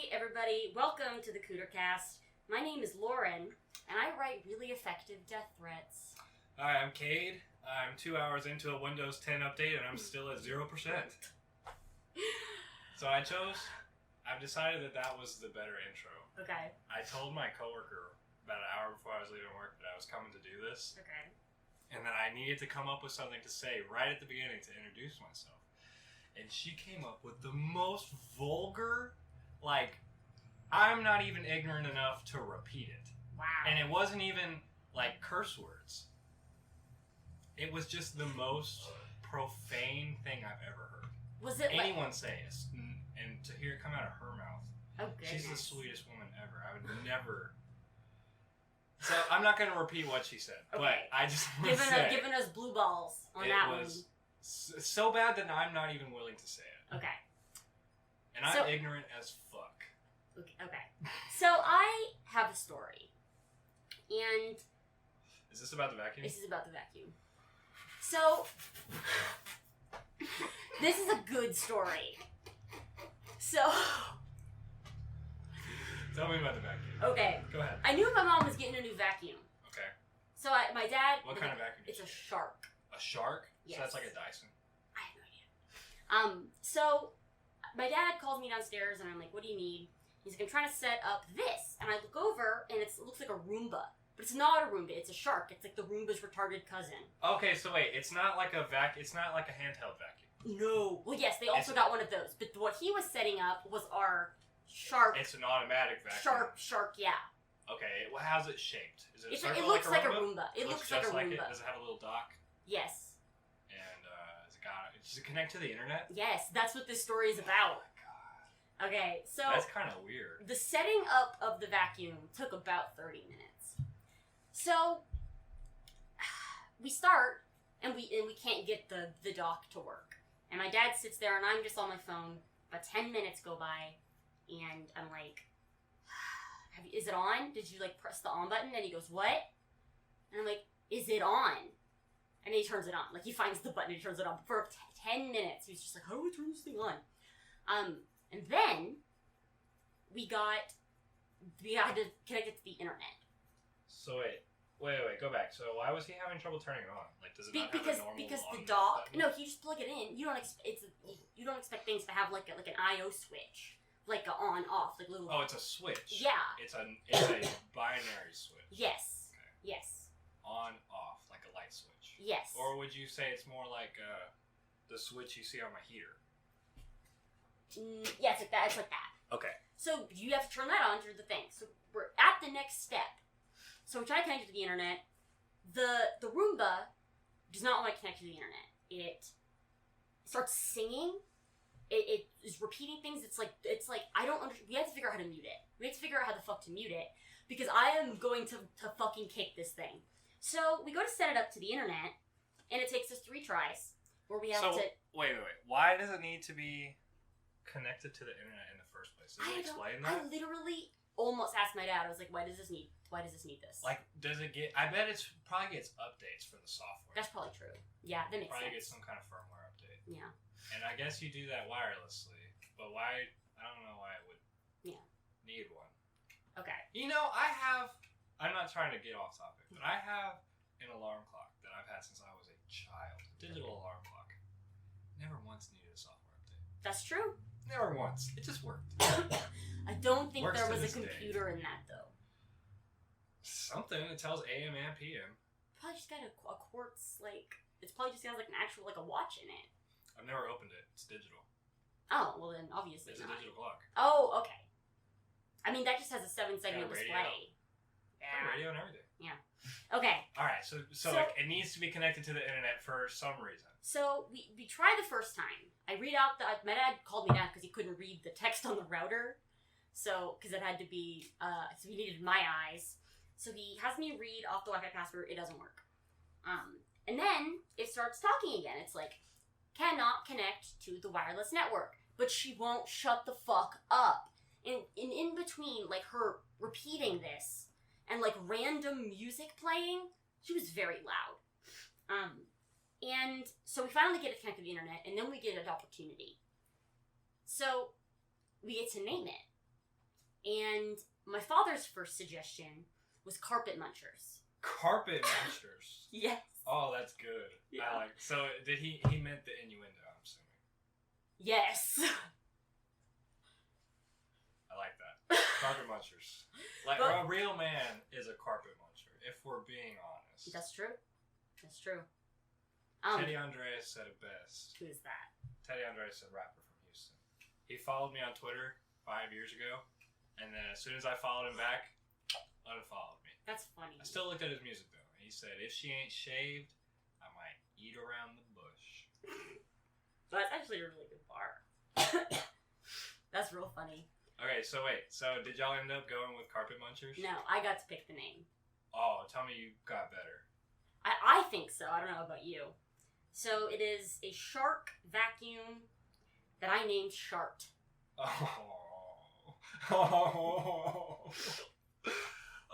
Hey everybody, welcome to the CooterCast. My name is Lauren, and I write really effective death threats. Hi, I'm Cade. I'm 2 hours into a Windows 10 update and I'm still at 0%. So I've decided that was the better intro. Okay. I told my coworker about an hour before I was leaving work that I was coming to do this. Okay. And that I needed to come up with something to say right at the beginning to introduce myself. And she came up with the most vulgar, I'm not even ignorant enough to repeat it. Wow. And it wasn't even, curse words. It was just the most profane thing I've ever heard. Was it anyone say it, and to hear it come out of her mouth. Oh, goodness. She's the sweetest woman ever. I would never. So I'm not going to repeat what she said, okay. but I just want to say giving us blue balls on that one. It was so bad that I'm not even willing to say it. Okay. And I'm ignorant as fuck. Okay. So I have a story, and is this about the vacuum? This is about the vacuum. So this is a good story. So tell me about the vacuum. Okay. Go ahead. I knew my mom was getting a new vacuum. Okay. So my dad. What kind of vacuum? It's a Shart. A Shark? Yes. So that's like a Dyson. I have no idea. So my dad calls me downstairs and I'm like, "What do you need?" He's like, "I'm trying to set up this," and I look over and it looks like a Roomba. But it's not a Roomba, it's a Shark. It's like the Roomba's retarded cousin. Okay, so wait, it's not like a it's not like a handheld vacuum. No. Well, yes, they also got one of those. But what he was setting up was our Shark. It's an automatic vacuum. Shark, yeah. Okay, well, how's it shaped? Is it a circle it looks like a Roomba? Roomba. It looks like a Roomba. Does it have a little dock? Yes. And does it connect to the internet? Yes, that's what this story is about. Oh my god. Okay, so that's kind of weird. The setting up of the vacuum took about 30 minutes. So we start, and we can't get the dock to work. And my dad sits there, and I'm just on my phone. About 10 minutes go by, and I'm like, "Is it on? Did you press the on button?" And he goes, "What?" And I'm like, "Is it on?" And he turns it on. He finds the button and he turns it on. For 10 minutes, he was just like, "How do we turn this thing on?" And then we had to connect it to the internet. So wait, go back. So why was he having trouble turning it on? Does it not have a normal because on the dock? button? No, you just plug it in. You don't expect things to have like an I/O switch, like a on off, like little. Oh, it's a switch. Yeah. It's a binary switch. Yes. Okay. Yes. On off, like a light switch. Yes. Or would you say it's more like the switch you see on my heater? Yeah, it's like that. It's like that. Okay. So you have to turn that on to the thing. So we're at the next step. So we try to connect it to the internet. The Roomba does not want to connect to the internet. It starts singing. It is repeating things. It's like I don't understand. We have to figure out how to mute it. We have to figure out how the fuck to mute it because I am going to fucking kick this thing. So we go to set it up to the internet, and it takes us 3 tries where we have to. Wait. Why does it need to be connected to the internet in the first place? Does it explain that? I literally almost asked my dad. I was like, "Why does this need this?" Does it get? I bet it's probably gets updates for the software. That's probably true. Yeah, that makes probably sense. Get some kind of firmware update. Yeah. And I guess you do that wirelessly, but why? I don't know why it would. Yeah. Need one. Okay. I'm not trying to get off topic, but I have an alarm clock that I've had since I was a child. Digital alarm clock. Never once needed a software update. That's true. Never once. It just worked. I don't think Works there was to a this computer in that though. Something that tells AM and PM. Probably just got a quartz it's probably just got an actual a watch in it. I've never opened it. It's digital. Oh well, then obviously it's not. a digital clock. Oh, okay. I mean that just has a 7-segment radio. display. Yeah. Radio and everything. Yeah. Okay. All right. So it needs to be connected to the internet for some reason. So we try the first time. I read out my dad called me down because he couldn't read the text on the router. So because it had to be so he needed my eyes. So he has me read off the Wi-Fi password. It doesn't work. And then it starts talking again. It's like, cannot connect to the wireless network. But she won't shut the fuck up. And in between, her repeating this and, random music playing, she was very loud. And so we finally get it connected to the internet, and then we get an opportunity. So we get to name it. And my father's first suggestion was carpet munchers. Carpet munchers? Yes. Oh, that's good. Yeah. I like. So did he meant the innuendo, I'm assuming. Yes. I like that. Carpet munchers. Like, But, a real man is a carpet muncher, if we're being honest. that's true. That's true. Teddy Andreas said it best. Who is that? Teddy Andreas, a rapper from Houston. He followed me on Twitter 5 years ago, and then as soon as I followed him back, unfollowed me. That's funny. I still looked at his music though. He said, "If she ain't shaved, I might eat around the bush." That's actually a really good bar. That's real funny. Okay, so wait. So did y'all end up going with carpet munchers? No, I got to pick the name. Oh, tell me you got better. I think so. I don't know about you. So it is a shark vacuum that I named Shart.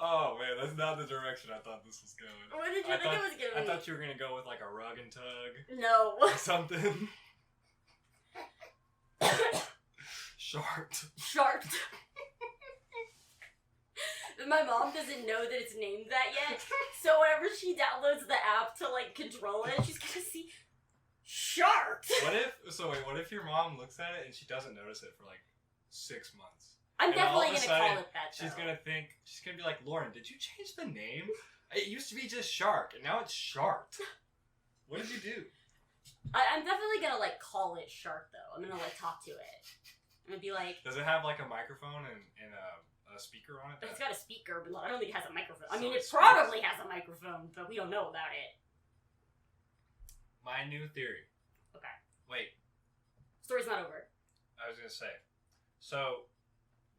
Oh man, that's not the direction I thought this was going. What did you think it was going to be? I thought you were gonna go with like a rug and tug. No. Or something. Shart. Shart. My mom doesn't know that it's named that yet, so whenever she downloads the app to like control it, she's gonna see Shart. What if your mom looks at it and she doesn't notice it for like 6 months? I'm And all definitely of a gonna call sudden, it that. She's though. gonna be like, Lauren, did you change the name? It used to be just Shark, and now it's Shart. What did you do? I'm definitely gonna like call it Shart though. I'm gonna like talk to it. I'm gonna be like. Does it have like a microphone and a speaker on it? It's got a speaker, but I don't think it has a microphone. I So mean, it it probably has a microphone, but we don't know about it. My new theory. Okay. Wait, Story's not over. I was gonna say. So,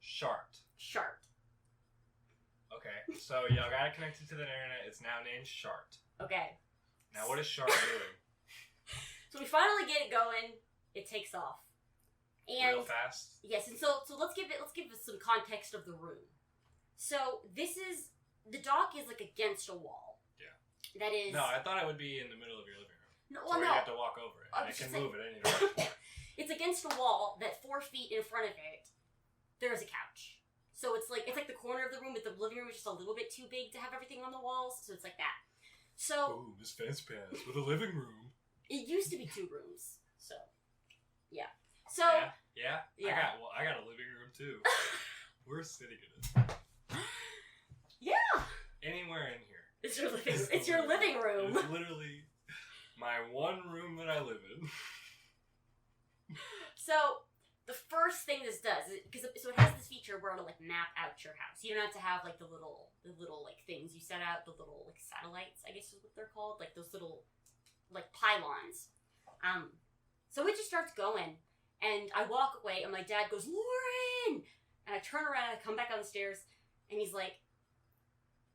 Shart. Shart. Okay, so y'all got it connected to the internet. It's now named Shart. Okay. Now, what is Shart doing? So we finally get it going. It takes off. And Real fast? yes, and so let's give us some context of the room. So the dock is like against a wall. Yeah. That is. No, I thought it would be in the middle of your living room. No, Or well, you no. have to walk over it. I And it was can just move it any direction. It's against a wall that 4 feet in front of it, there's a couch. So it's like the corner of the room, but the living room is just a little bit too big to have everything on the walls. So it's like that. So Ooh, Miss Fence Pants with a living room. it used to be 2 rooms. So yeah. So Yeah. Yeah. I got a living room too. We're sitting in it. yeah, Anywhere in here. it's your living room. It's literally my one room that I live in. So the first thing this does, because it has this feature where it'll like map out your house. You don't have to have like the little like things you set out, the little like satellites, I guess is what they're called, like those little like pylons. So it just starts going, and I walk away, and my dad goes, Lauren, and I turn around, and I come back on the stairs, and he's like,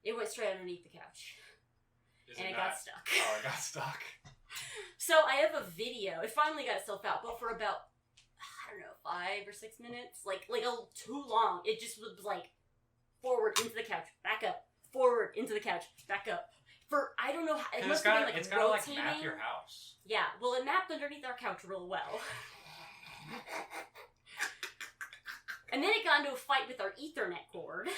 it went straight underneath the couch, and it got stuck. Oh, it got stuck. So I have a video. It finally got itself out, but for about, I don't know, 5 or 6 minutes, like too long. It just was like forward into the couch, back up, forward into the couch, back up. For I don't know how it must have been like it's gotta like rotating. map your house. Yeah, well, it mapped underneath our couch real well. And then it got into a fight with our Ethernet cord.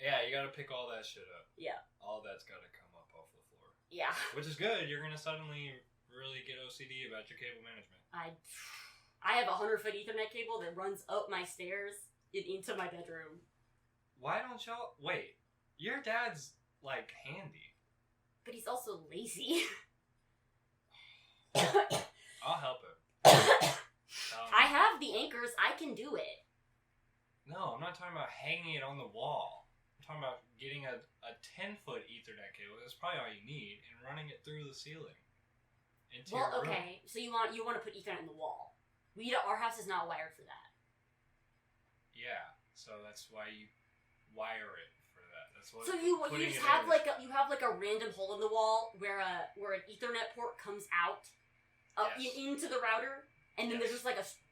Yeah, you gotta pick all that shit up. Yeah. All that's gotta come up off the floor. Yeah. Which is good. You're gonna suddenly really get OCD about your cable management. I have a 100-foot Ethernet cable that runs up my stairs into my bedroom. Why don't y'all wait? Your dad's like handy. But he's also lazy. I'll help him. I have the anchors. I can do it. No, I'm not talking about hanging it on the wall. I'm talking about getting a 10-foot Ethernet cable. That's probably all you need, and running it through the ceiling. Into your room. Okay. So you want to put Ethernet in the wall. Our house is not wired for that. Yeah, so that's why you wire it for that. That's what. So you putting just it have in like a random hole in the wall where an Ethernet port comes out Yes. into the router, and then Yes.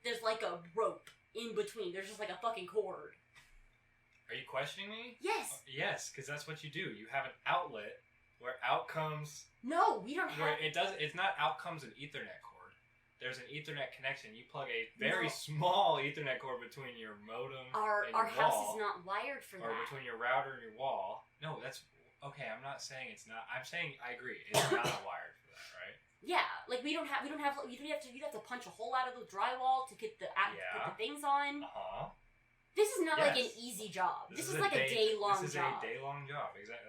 there's a rope in between. There's just like a fucking cord. Are you questioning me? Yes. Yes, because that's what you do. You have an outlet where out comes. No, we don't Where have. it does. It's not out comes an Ethernet cord. there's an Ethernet connection. You plug a very small Ethernet cord between your modem and Our your house wall, is not wired for or that. between your router and your wall. No, that's okay. I'm not saying it's not. I'm saying I agree. It's not wired for that, right? Yeah, like you'd have to punch a hole out of the drywall to get the put the things on. This is not like an easy job. This is like a day-long job. This is a day-long job. Exactly.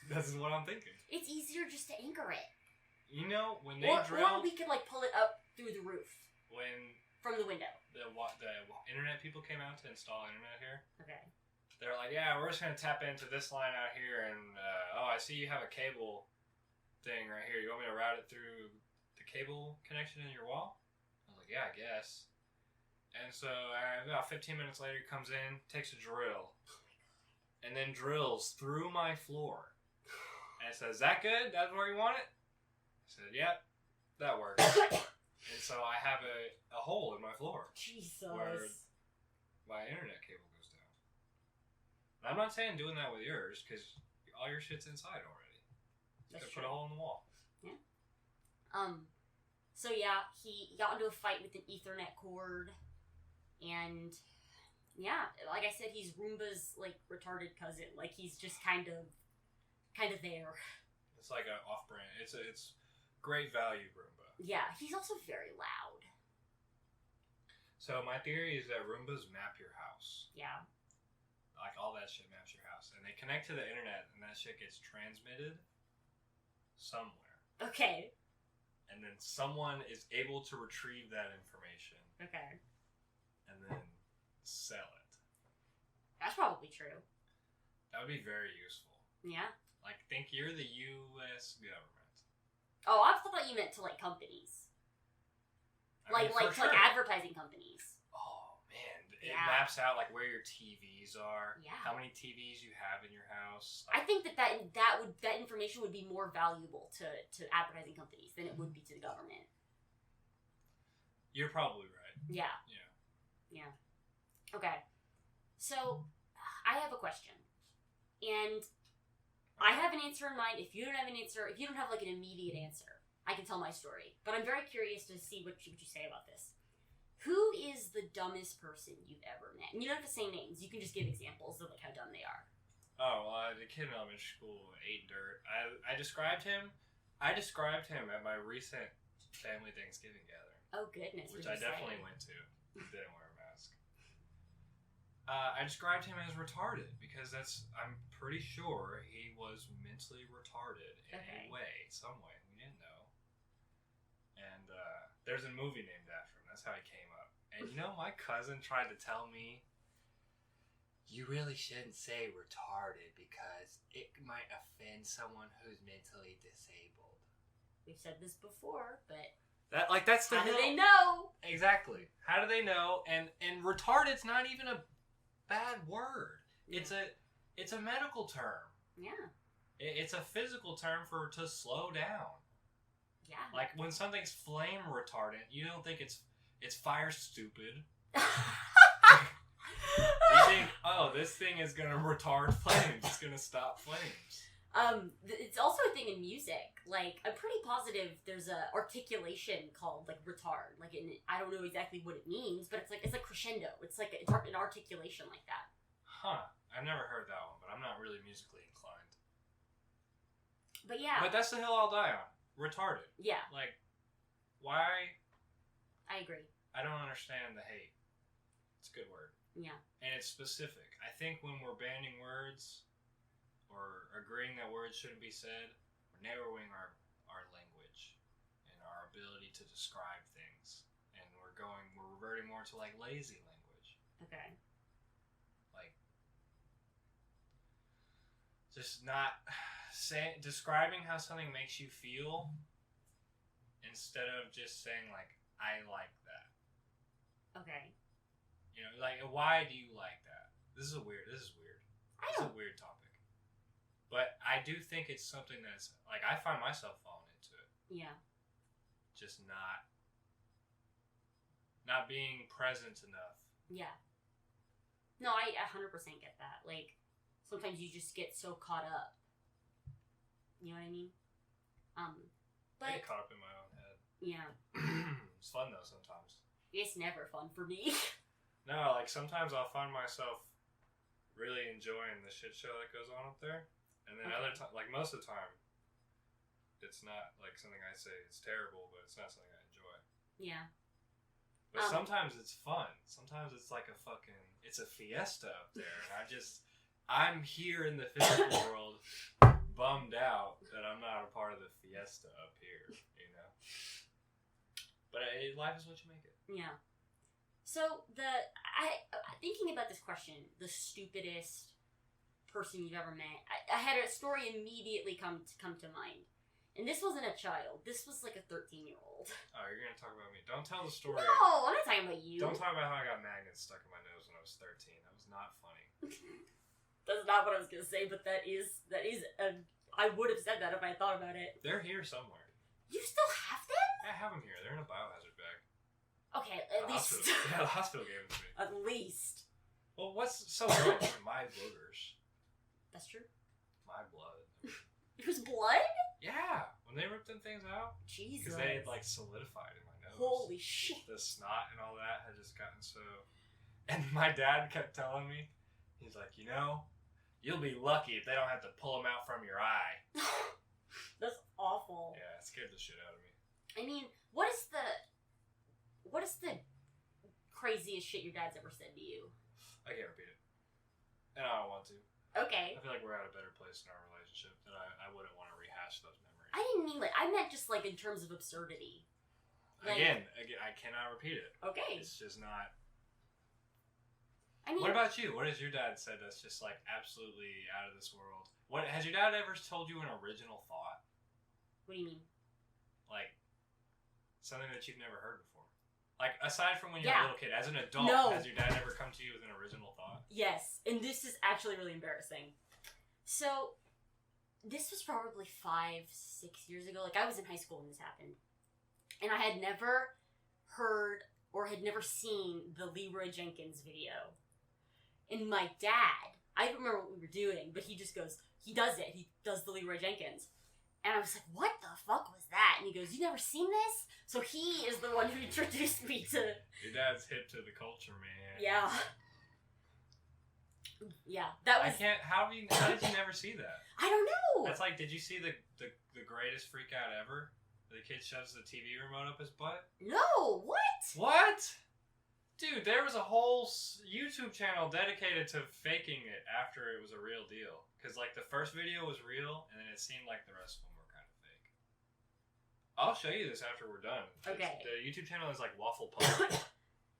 That's what I'm thinking. It's easier just to anchor it. You know, when they drill... Or we could, like, pull it up through the roof. From the window. The internet people came out to install internet here. Okay. They're like, yeah, we're just going to tap into this line out here, and, I see you have a cable thing right here. You want me to route it through the cable connection in your wall? I was like, yeah, I guess. And so, about 15 minutes later, he comes in, takes a drill, and then drills through my floor. And says, is that good? That's where you want it? I said, yep, that works. And so I have a hole in my floor. Jesus. Where my internet cable goes down. And I'm not saying doing that with yours, because all your shit's inside already. That's true. Put a hole in the wall. Yeah. So yeah, he got into a fight with an Ethernet cord. And yeah, like I said, he's Roomba's like retarded cousin. Like he's just kind of there. It's like an off-brand. It's great value Roomba. Yeah, he's also very loud. So my theory is that Roombas map your house. Yeah. Like all that shit maps your house, and they connect to the internet, and that shit gets transmitted somewhere. Okay. And then someone is able to retrieve that information. Okay. And then sell it. That's probably true. That would be very useful. Yeah. Like, think you're the U.S. government. Oh, I thought you meant to like companies. Like advertising companies. Oh man, it maps out like where your TVs are. Yeah. How many TVs you have in your house. I think that information would be more valuable to advertising companies than it would be to the government. You're probably right. Yeah. Yeah. Okay. So, I have a question. And I have an answer in mind. If you don't have an answer, if you don't have like an immediate answer, I can tell my story. But I'm very curious to see what you say about this. Who is the dumbest person you've ever met? And you don't have to say names. You can just give examples of like how dumb they are. Oh, well, the kid in elementary school ate dirt. I described him at my recent family Thanksgiving gathering. Oh, goodness. Which I definitely went to. Didn't wear a mask. I described him as retarded because I'm pretty sure he was mentally retarded in a way, some way. We didn't know. And there's a movie named after him. That's how he came up. And you know, my cousin tried to tell me, you really shouldn't say retarded because it might offend someone who's mentally disabled. We've said this before, but... That's the how do they know? Exactly. How do they know? And retarded's not even a bad word. Yeah. It's a medical term. Yeah. It's a physical term to slow down. Yeah. Like when something's flame retardant, you don't think it's fire stupid. You think, oh, this thing is gonna retard flames. It's gonna stop flames. It's also a thing in music. Like, I'm pretty positive there's a articulation called, like, retard. Like, I don't know exactly what it means, but it's like crescendo. It's like an articulation like that. Huh. I've never heard that one, but I'm not really musically inclined. But yeah. But that's the hill I'll die on. Retarded. Yeah. Like, why? I agree. I don't understand the hate. It's a good word. Yeah. And it's specific. I think when we're banning words... or agreeing that words shouldn't be said, we're narrowing our language and our ability to describe things. And we're reverting more to like lazy language. Okay. Like, just not describing how something makes you feel instead of just saying like, I like that. Okay. You know, like, why do you like that? This is weird. It's a weird topic. But I do think it's something that's, like, I find myself falling into it. Yeah. Just not being present enough. Yeah. No, I 100% get that. Like, sometimes you just get so caught up. You know what I mean? But... I get caught up in my own head. Yeah. It's fun though sometimes. It's never fun for me. No, like sometimes I'll find myself really enjoying the shit show that goes on up there, and then other times, like most of the time, it's not like something I say it's terrible, but it's not something I enjoy. Yeah. But sometimes it's fun. Sometimes it's like it's a fiesta up there, and I'm here in the physical world, bummed out that I'm not a part of the fiesta up here, you know. But life is what you make it. Yeah. So thinking about this question, the stupidest person you've ever met, I had a story immediately come to mind. And this wasn't a child. This was like a 13-year-old. Oh, you're going to talk about me. Don't tell the story. No, I'm not talking about you. Don't talk about how I got magnets stuck in my nose when I was 13. That was not funny. That's not what I was going to say, but that is I would have said that if I thought about it. They're here somewhere. You still have them? I have them here. They're in a biohazard bag. Okay, at least. Yeah, the hospital gave them to me. At least. Well, what's so good? My boogers. That's true. My blood. It was blood? Yeah, when they ripped them things out. Jesus. Because they had like solidified in my nose. Holy shit. The snot and all that had just gotten so. And my dad kept telling me, he's like, you'll be lucky if they don't have to pull them out from your eye. That's awful. Yeah, it scared the shit out of me. I mean, what is the craziest shit your dad's ever said to you? I can't repeat it. And I don't want to. Okay. I feel like we're at a better place in our relationship that I wouldn't want to rehash those memories. I didn't mean I meant just in terms of absurdity. Again, I cannot repeat it. Okay. It's just not. I mean, what about you? What has your dad said that's just absolutely out of this world? What has your dad ever told you an original thought? What do you mean? Like something that you've never heard before. Like aside from when you're a little kid, as an adult, has your dad ever come to you with an original thought? Yes, and this is actually really embarrassing. So, this was probably 5-6 years ago. I was in high school when this happened. And I had never heard or had never seen the Leroy Jenkins video. And my dad, I don't remember what we were doing, but he just goes, he does the Leroy Jenkins. And I was like, what the fuck was that? And he goes, you never seen this? So he is the one who introduced me to... Your dad's hip to the culture, man. Yeah. Yeah, that was... How did you never see that? I don't know! That's did you see the greatest freak out ever? The kid shoves the TV remote up his butt? No, what? What? Dude, there was a whole YouTube channel dedicated to faking it after it was a real deal. Because, the first video was real, and then it seemed like the rest of them were kind of fake. I'll show you this after we're done. Okay. The YouTube channel is Waffle Punk.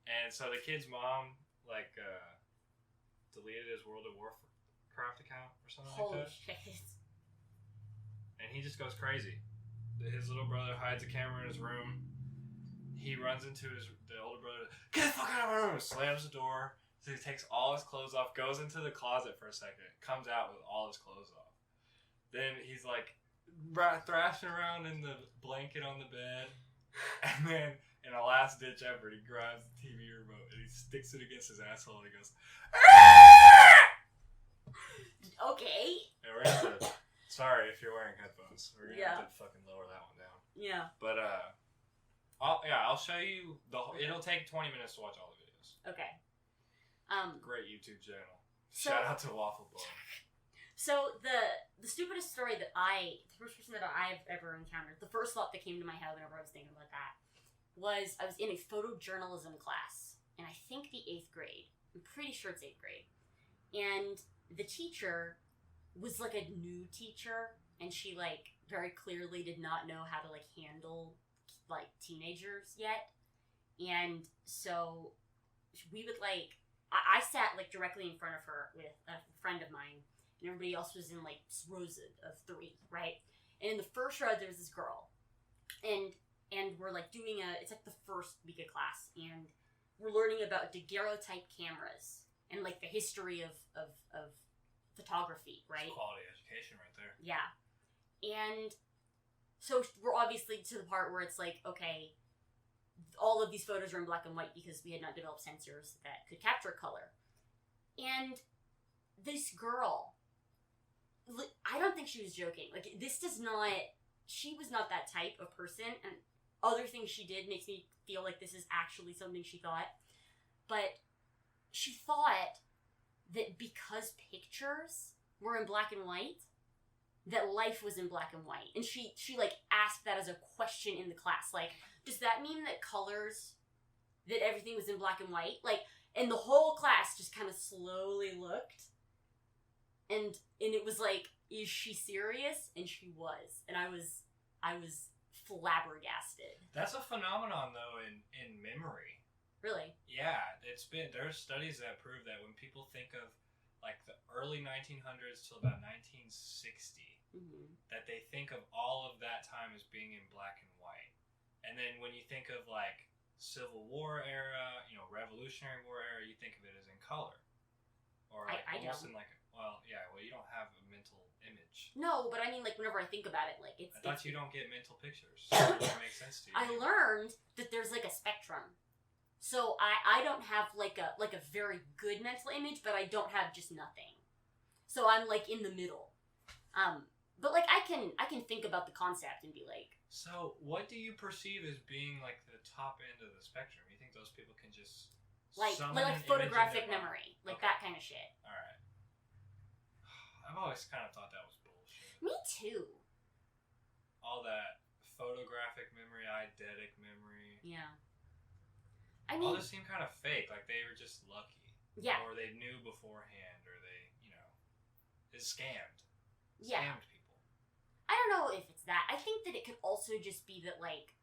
And so the kid's mom, deleted his World of Warcraft account or something Holy like that. Holy shit. And he just goes crazy. His little brother hides a camera in his room. He runs into the older brother. Get the fuck out of my room! Slams the door. So he takes all his clothes off, goes into the closet for a second, comes out with all his clothes off. Then he's thrashing around in the blanket on the bed. And then, in a last ditch effort, he grabs the TV remote and he sticks it against his asshole and he goes, Okay. and we're gonna have to, sorry if you're wearing headphones. We're gonna have to fucking lower that one down. Yeah. But, I'll show you it'll take 20 minutes to watch all the videos. Okay. Great YouTube channel. Shout out to Waffle Bone. So the stupidest story the first person that I've ever encountered, the first thought that came to my head whenever I was thinking about that was I was in a photojournalism class in I think the 8th grade. I'm pretty sure it's 8th grade. And the teacher was a new teacher, and she very clearly did not know how to handle teenagers yet. And so we would I sat directly in front of her with a friend of mine, and everybody else was in rows of 3, right? And in the first row there was this girl, and we're doing it's the first week of class, and we're learning about daguerreotype cameras and the history of photography, right? That's quality education right there. Yeah. And so we're obviously to the part where it's okay, all of these photos are in black and white because we had not developed sensors that could capture color. And this girl, I don't think she was joking. She was not that type of person. And other things she did makes me feel like this is actually something she thought. But she thought that because pictures were in black and white, that life was in black and white. And she like, asked that as a question in the class. Like, does that mean that colors, that everything was in black and white? Like, and the whole class just kind of slowly looked. And it was like, is she serious? And she was. And I was flabbergasted. That's a phenomenon, though, in memory. Really? Yeah, there's studies that prove that when people think of, like, the early 1900s till about 1960, that they think of all of that time as being in black and white. And then when you think of, like, Civil War era, Revolutionary War era, you think of it as in color. Or, like, almost in, like, you don't have a mental image. No, but I mean, like, whenever I think about it, like, it's... I thought you don't get mental pictures. It doesn't make sense to you. I learned that there's, like, a spectrum. So I don't have, like a very good mental image, but I don't have just nothing. So I'm, like, in the middle. But, like, I can think about the concept and be like... So, what do you perceive as being, like, the top end of the spectrum? You think those people can just... Like photographic memory. Like, that kind of shit. Alright. I've always kind of thought that was bullshit. Me too. All that photographic memory, eidetic memory. Yeah. I mean... all this seemed kind of fake. Like, they were just lucky. Yeah. Or they knew beforehand, or they, it's scammed. Yeah. Scammed people. I don't know if it's that. I think that it could also just be that, like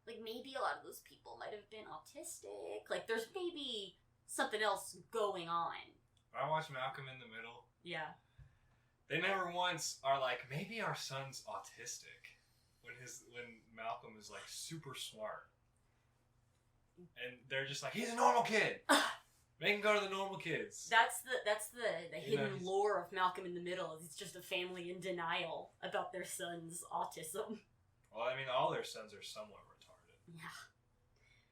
maybe a lot of those people might have been autistic. Like, there's maybe something else going on. I watched Malcolm in the Middle. Yeah. They never once are like, maybe our son's autistic. When Malcolm is, like, super smart. And they're just like, he's a normal kid. Make him go to the normal kids. That's the hidden lore of Malcolm in the Middle. It's just a family in denial about their son's autism. Well, I mean, all their sons are somewhat retarded. Yeah.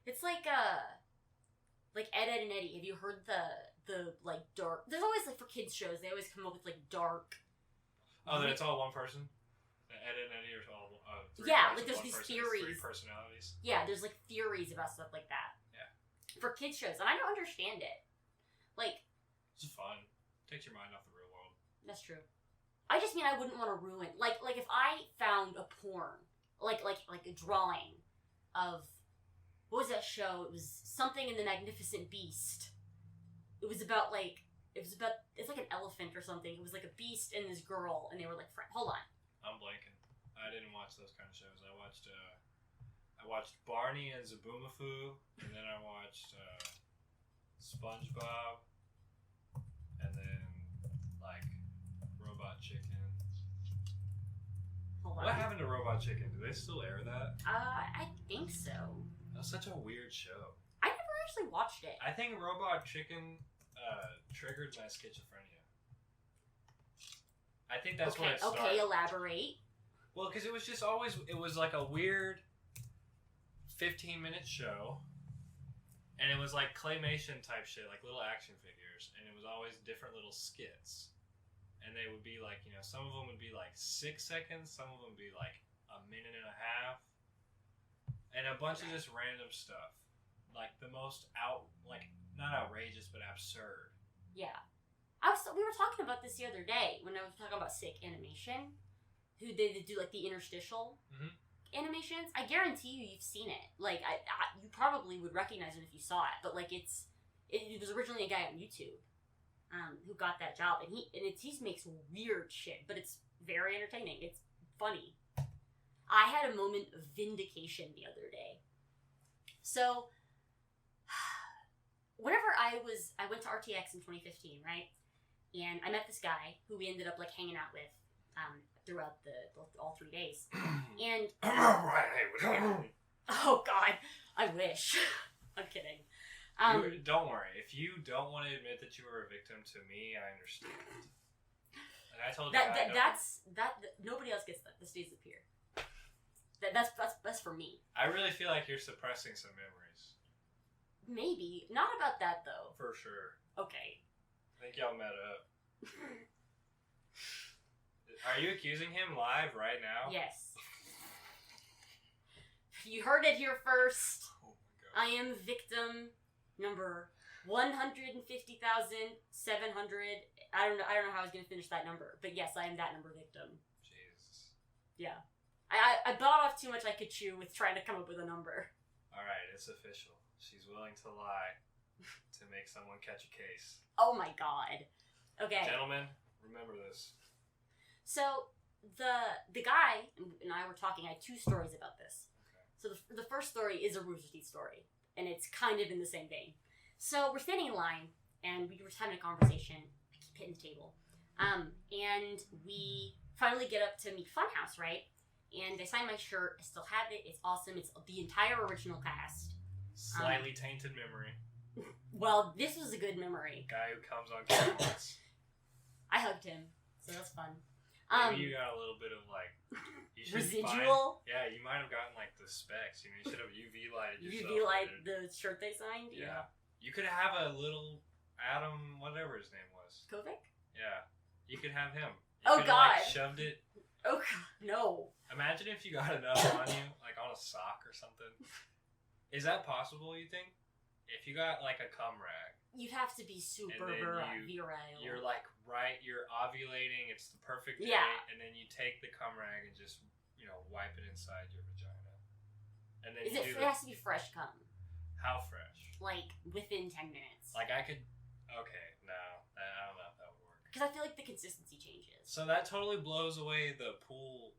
It's like Ed, Ed, and Eddie. Have you heard the like, dark... There's always, like, for kids shows, they always come up with, like, dark... Oh, that it's all one person? Ed and Eddie are all three like, there's these theories. 3 personalities. Yeah, there's, like, theories about stuff like that. Yeah. For kids shows, and I don't understand it. Like... It's fun. Takes your mind off the real world. That's true. I just mean I wouldn't want to ruin... Like, if I found a porn, like a drawing of... What was that show? It was something in the Magnificent Beast. It was about, like... It's like an elephant or something. It was like a beast and this girl, and they were like friends. Hold on. I'm blanking. I didn't watch those kind of shows. I watched Barney and Zaboomafoo, and then I watched SpongeBob, and then, like, Robot Chicken. Hold on. What happened to Robot Chicken? Do they still air that? I think so. That was such a weird show. I never actually watched it. I think Robot Chicken triggered my schizophrenia. I think that's what it started. Okay, elaborate. Well, because it was just always... It was like a weird 15-minute show. And it was like claymation type shit, like little action figures. And it was always different little skits. And they would be like, some of them would be like 6 seconds. Some of them would be like a minute and a half. And a bunch of just random stuff. Like the most not outrageous, but absurd. Yeah. We were talking about this the other day when I was talking about sick animation. Who they do, like, the interstitial animations. I guarantee you've seen it. Like, you probably would recognize it if you saw it. But, like, it was originally a guy on YouTube who got that job. And he makes weird shit, but it's very entertaining. It's funny. I had a moment of vindication the other day. So, whenever I went to RTX in 2015, right? And I met this guy who we ended up, like, hanging out with throughout all 3 days. And oh God, I wish. I'm kidding. Don't worry. If you don't want to admit that you were a victim to me, I understand. And I told you that nobody else gets that. This stays up here. That's for me. I really feel like you're suppressing some memories. Maybe not about that though. For sure. Okay. I think y'all met up. Are you accusing him live right now? Yes. You heard it here first. Oh my god. I am victim number 150,700. I don't know how I was gonna finish that number, but yes, I am that number victim. Jesus. Yeah. I bought off too much I could chew with trying to come up with a number. Alright, it's official. She's willing to lie to make someone catch a case. Oh my god. Okay. Gentlemen, remember this. So, the guy and I were talking, I had 2 stories about this. Okay. So the first story is a Rooster Teeth story, and it's kind of in the same vein. So we're standing in line, and we were having a conversation. I keep hitting the table. And we finally get up to meet Funhouse, right? And I signed my shirt. I still have it. It's awesome. It's the entire original cast. Slightly tainted memory. Well, this was a good memory. Guy who comes on camera. I hugged him, so that's fun. Maybe you got a little bit of like residual. Yeah, you might have gotten like the specs. You know, you should have UV lighted yourself. UV light the shirt they signed. Yeah. You could have a little Adam, whatever his name was. Kovic? Yeah. You could have him. Oh, God. Like, shoved it. Oh, God, no. Imagine if you got enough on you, like on a sock or something. Is that possible, you think? If you got like a cum rag. You'd have to be super virile. You're like, you're ovulating, it's the perfect day, and then you take the cum rag and just, wipe it inside your vagina. And then it has to be fresh cum. How fresh? Like, within 10 minutes. Like, I could... Okay, no. I don't know if that would work. Because I feel like the consistency changes. So that totally blows away the pool...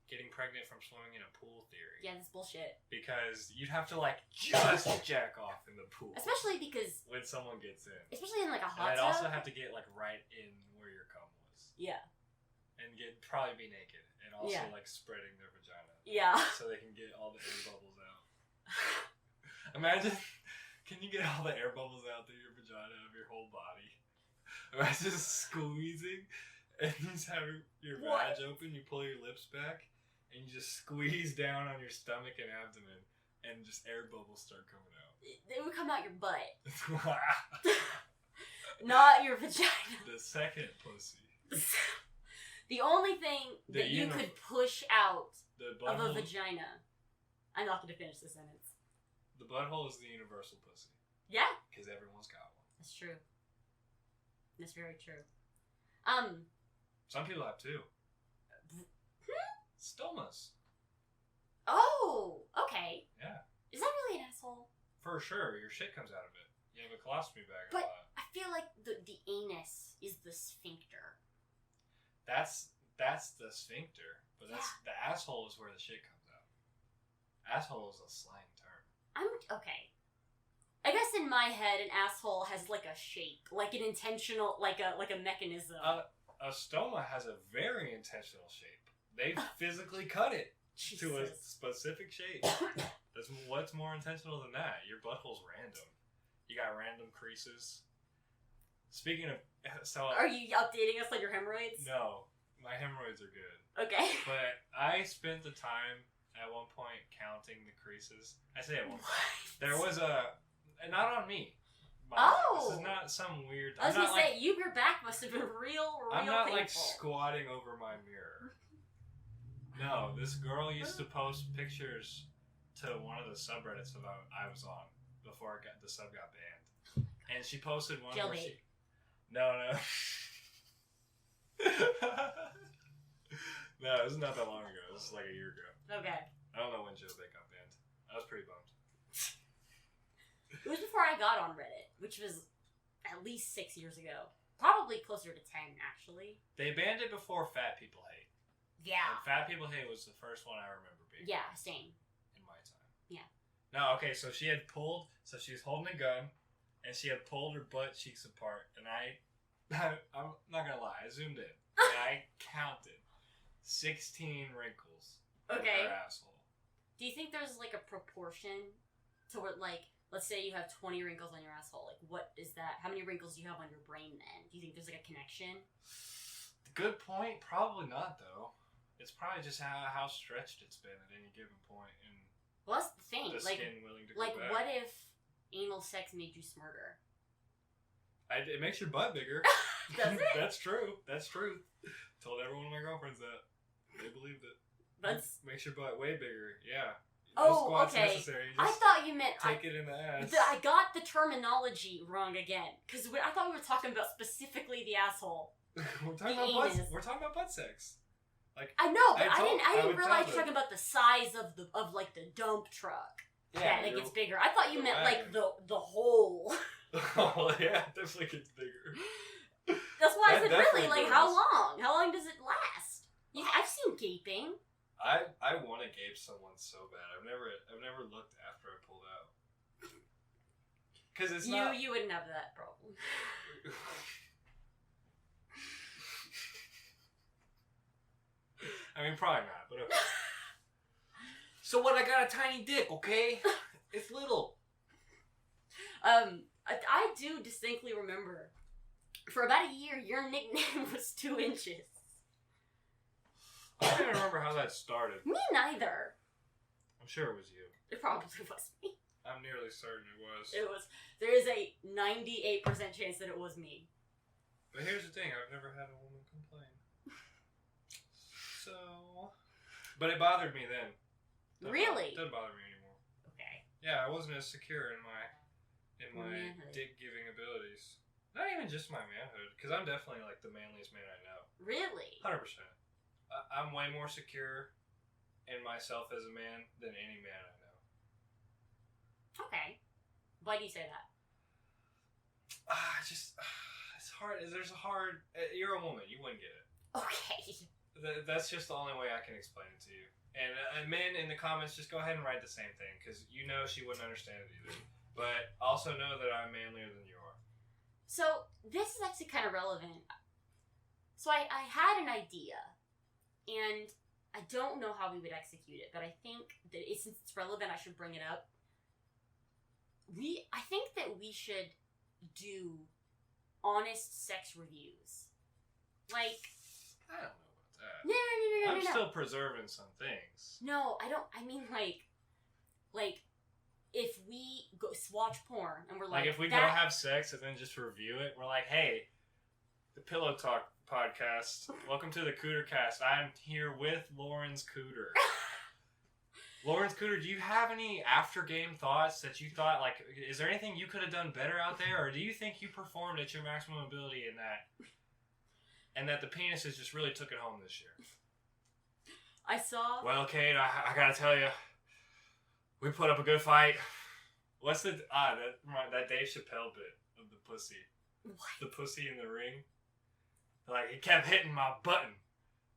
Getting pregnant from swimming in a pool theory. Yeah, that's bullshit. Because you'd have to, like, just jack off in the pool. Especially because... When someone gets in. Especially in, like, a hot tub. And I'd also tub. have to get, like, right in where your cum was. Yeah. And probably be naked. And also, like, spreading their vagina. Yeah. So they can get all the air bubbles out. Imagine... Can you get all the air bubbles out through your vagina of your whole body? Imagine just squeezing and you just have your vag open, you pull your lips back, and you just squeeze down on your stomach and abdomen, and just air bubbles start coming out. It would come out your butt. Not your vagina. The second pussy. The only thing that you could push out of a vagina. I'm not going to finish the sentence. The butthole is the universal pussy. Yeah. Because everyone's got one. That's true. That's very true. Some people have 2. Stomas. Oh, okay. Yeah. Is that really an asshole? For sure. Your shit comes out of it. You have a colostomy bag. But I feel like the anus is the sphincter. That's the sphincter. But the asshole is where the shit comes out. Asshole is a slang term. Okay. I guess in my head, an asshole has like a shape, like an intentional, like a mechanism. A stoma has a very intentional shape. They physically cut it to a specific shape. What's more intentional than that? Your butthole's random. You got random creases. Speaking of, are you updating us on your hemorrhoids? No, my hemorrhoids are good. Okay. But I spent the time at one point counting the creases. I say at one point. There was not on me. This is not some weird... I was going to say, your back must have been real I'm not painful. like squatting over my mirror. No, this girl used to post pictures to one of the subreddits that I was on before the sub got banned. And she posted one where she... No. No, it was not that long ago. This was like a year ago. Okay. I don't know when Jailbait got banned. I was pretty bummed. It was before I got on Reddit, which was at least 6 years ago. Probably closer to 10, actually. They banned it before Fat People Hate. Yeah. And Fat People Hate was the first one I remember being. Yeah, same. In my time. Yeah. No, okay, so she had pulled, so she was holding a gun, and she had pulled her butt cheeks apart, and I'm not gonna lie, I zoomed in, and I counted 16 wrinkles in her asshole. Do you think there's like a proportion to what, like, let's say you have 20 wrinkles on your asshole. Like, what is that? How many wrinkles do you have on your brain then? Do you think there's like a connection? Good point. Probably not, though. It's probably just how stretched it's been at any given point. And well, that's the thing. The skin willing to go back. What if anal sex made you smarter? It makes your butt bigger. Does it? That's true. That's true. Told every one of my girlfriends that. They believed it. Makes your butt way bigger. Yeah. Oh, squat's okay. necessary. I Just thought you meant take it in the ass. I got the terminology wrong again because I thought we were talking about specifically the asshole. We're talking about butt sex. Like I know, but I would didn't realize tell you're talking about the size of the dump truck. Yeah, That gets bigger. I thought you meant wagon. like the hole. Oh yeah, definitely gets bigger. That's why I That said really, definitely like how does. long? How long does it last? I've seen gaping. I want to gape someone so bad. I've never looked after I pulled out. Cause it's not. You wouldn't have that problem. I mean, probably not, but okay. So what? I got a tiny dick, okay? It's little. I do distinctly remember. For about a year, your nickname was 2 inches. I don't even remember how that started. Me neither. I'm sure it was you. It probably was me. I'm nearly certain it was. It was. There is a 98% chance that it was me. But here's the thing: I've never had a woman complain. So, but it bothered me then. Really? Doesn't bother me anymore. Okay. Yeah, I wasn't as secure in my Manhood. dick giving abilities. Not even just my manhood, because I'm definitely like the manliest man I know. Really? 100%. I'm way more secure in myself as a man than any man I know. Okay. Why do you say that? It's hard. There's a hard. You're a woman. You wouldn't get it. Okay. That's just the only way I can explain it to you. And men in the comments, just go ahead and write the same thing, because you know she wouldn't understand it either. But also know that I'm manlier than you are. So, this is actually kind of relevant. So, I had an idea, and I don't know how we would execute it, but I think that since it's relevant, I should bring it up. I think that we should do honest sex reviews. Like, I don't know about that. No. I'm still preserving some things. No, I don't. I mean, like, if we go watch porn and we're like, if we go have sex and then just review it, we're like, hey, the Pillow Talk podcast. Welcome to the CooterCast. I'm here with Lawrence Cooter. Lawrence Cooter, do you have any after game thoughts that you thought, like, is there anything you could have done better out there, or do you think you performed at your maximum ability in that, and that the penises just really took it home this year? I saw. Well, Cade, I gotta tell you, we put up a good fight. What's that Dave Chappelle bit of the pussy? What? The pussy in the ring. Like, it kept hitting my button,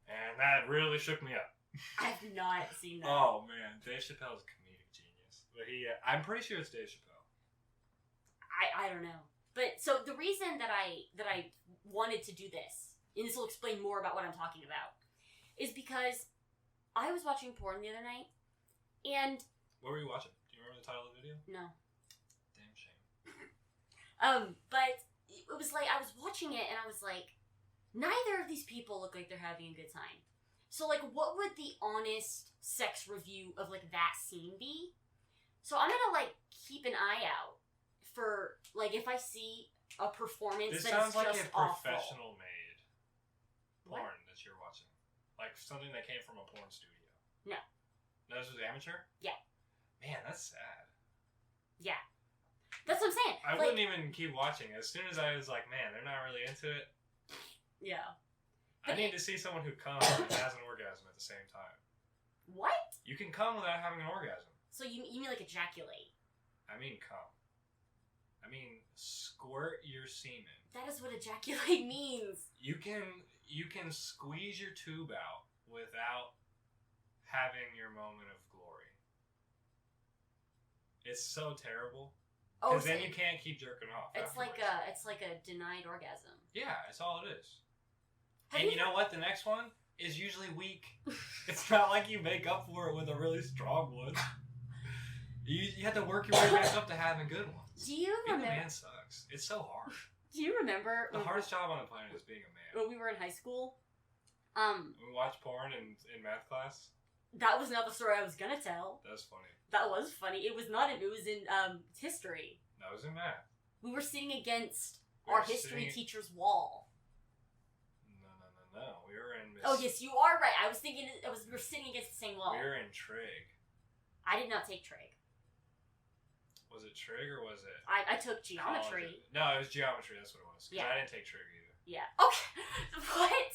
and that really shook me up. I've not seen that. Oh man, Dave Chappelle's a comedic genius. But I'm pretty sure it's Dave Chappelle. I don't know. But so the reason that I wanted to do this, and this will explain more about what I'm talking about, is because I was watching porn the other night, and what were you watching? Do you remember the title of the video? No. Damn shame. But it was like I was watching it and I was like, neither of these people look like they're having a good time. So, like, what would the honest sex review of, like, that scene be? So I'm gonna, like, keep an eye out for, like, if I see a performance this that sounds is like just a professional awful. made porn that you're watching. Like, something that came from a porn studio. No. No, this was amateur? Yeah. Man, that's sad. Yeah. That's what I'm saying. I wouldn't even keep watching. As soon as I was like, man, they're not really into it. Yeah. I need to see someone who comes and has an orgasm at the same time. What? You can come without having an orgasm. So you mean like ejaculate? I mean come. I mean squirt your semen. That is what ejaculate means. You can squeeze your tube out without having your moment of glory. It's so terrible. Because then you can't keep jerking off. It's afterwards. like a denied orgasm. Yeah, it's all it is. Have and you know what? The next one is usually weak. It's not like you make up for it with a really strong one. You have to work your way back up to having good ones. Do you Being remember? a man sucks. It's so hard. Do you remember The hardest job on the planet is being a man. when we were in high school? We watched porn in math class. That was not the story I was gonna tell. That's funny. That was funny. It was not. It was in history. That was in math. We were sitting against We our were history sitting- teacher's wall. No. We were in Miss... Oh yes, you are right. I was thinking we were sitting against the same wall. We were in trig. I did not take trig. Was it trig or was it? I took geometry. College? No, it was geometry. That's what it was. Yeah. I didn't take trig either. Yeah. Okay. What?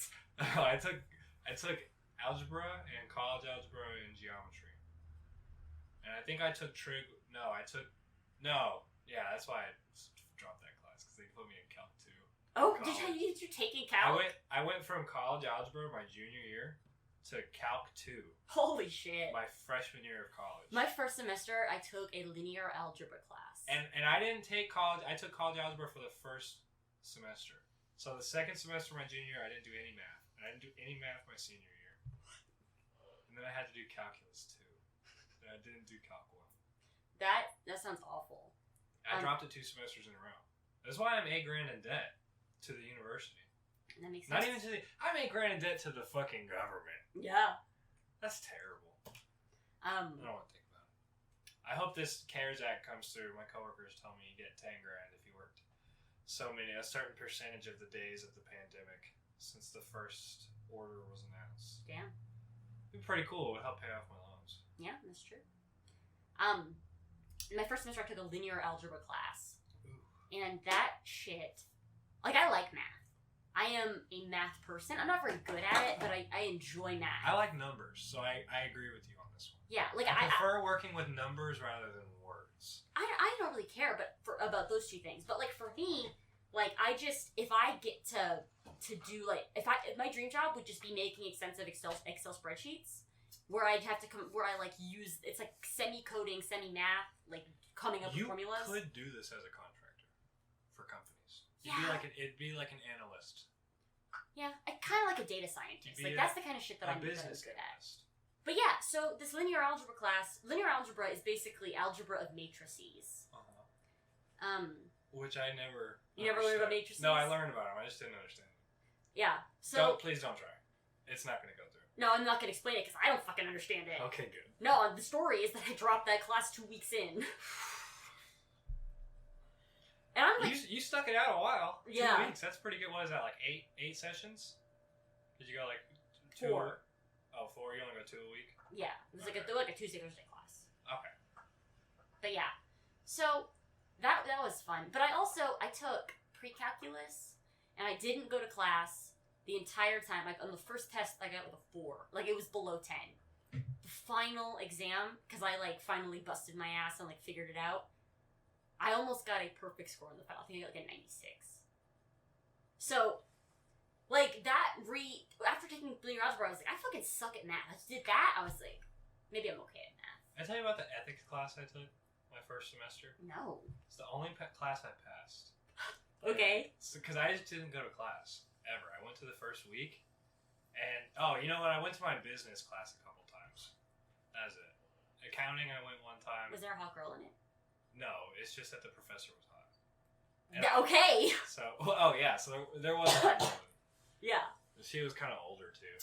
I took algebra and college algebra and geometry. And I think I took trig. No. Yeah, that's why I dropped that class because they put me in Calc 2. Oh, did you take in Calc? I went from college algebra my junior year to Calc 2. Holy shit. My freshman year of college. My first semester, I took a linear algebra class. And I didn't take college. I took college algebra for the first semester. So the second semester of my junior year, I didn't do any math. And I didn't do any math my senior year. And then I had to do calculus 2. And I didn't do Calc 1. That sounds awful. I dropped it 2 semesters in a row. That's why I'm $8,000 in debt to the university. That makes sense. Not even to the... I'm $8,000 in debt to the fucking government. Yeah. That's terrible. I don't want to think about it. I hope this CARES Act comes through. My coworkers tell me you get $10,000 if you worked a certain percentage of the days of the pandemic since the first order was announced. Damn. It'd be pretty cool. It would help pay off my loans. Yeah, that's true. My first semester I took a linear algebra class. Ooh. And that shit, like, I like math. I am a math person. I'm not very good at it, but I enjoy math. I like numbers, so I agree with you on this one. Yeah, like I prefer working with numbers rather than words. I don't really care about those two things, but like for me, like I just, if I get to do like, if my dream job would just be making extensive Excel spreadsheets where I'd have to where I like use, it's like semi-coding, semi-math, like coming up with formulas. You could do this as a contractor for companies. Yeah. It'd be like an analyst. Yeah, I kind of like a data scientist. Like that's the kind of shit that I'm good at. But yeah, so this linear algebra class, linear algebra is basically algebra of matrices. Which I never. You never learned about matrices? No, I learned about them. I just didn't understand them. Yeah. So please don't try. It's not going to go through. No, I'm not going to explain it because I don't fucking understand it. Okay, good. No, the story is that I dropped that class 2 weeks in. And I'm like, you stuck it out a while. Yeah. 2 weeks. That's pretty good. What is that? Like eight sessions? Did you go like 2? 4. Oh, 4. You only go 2 a week. Yeah, it was like a Tuesday Thursday class. Okay. But yeah, so that was fun. But I took pre-calculus, and I didn't go to class the entire time. Like on the first test, I got like a 4. Like it was below 10. The final exam, because I like finally busted my ass and like figured it out. I almost got a perfect score in the final. I think I got like a 96. So, like after taking linear algebra, I was like, I fucking suck at math. I did that. I was like, maybe I'm okay at math. I tell you about the ethics class I took my first semester. No. It's the only class I passed. Okay. Because I just didn't go to class ever. I went to the first week, and you know what? I went to my business class a couple times. That was it. Accounting, I went one time. Was there a hot girl in it? No, it's just that the professor was hot. Okay. So, so there was a hot girl. Yeah. She was kind of older too.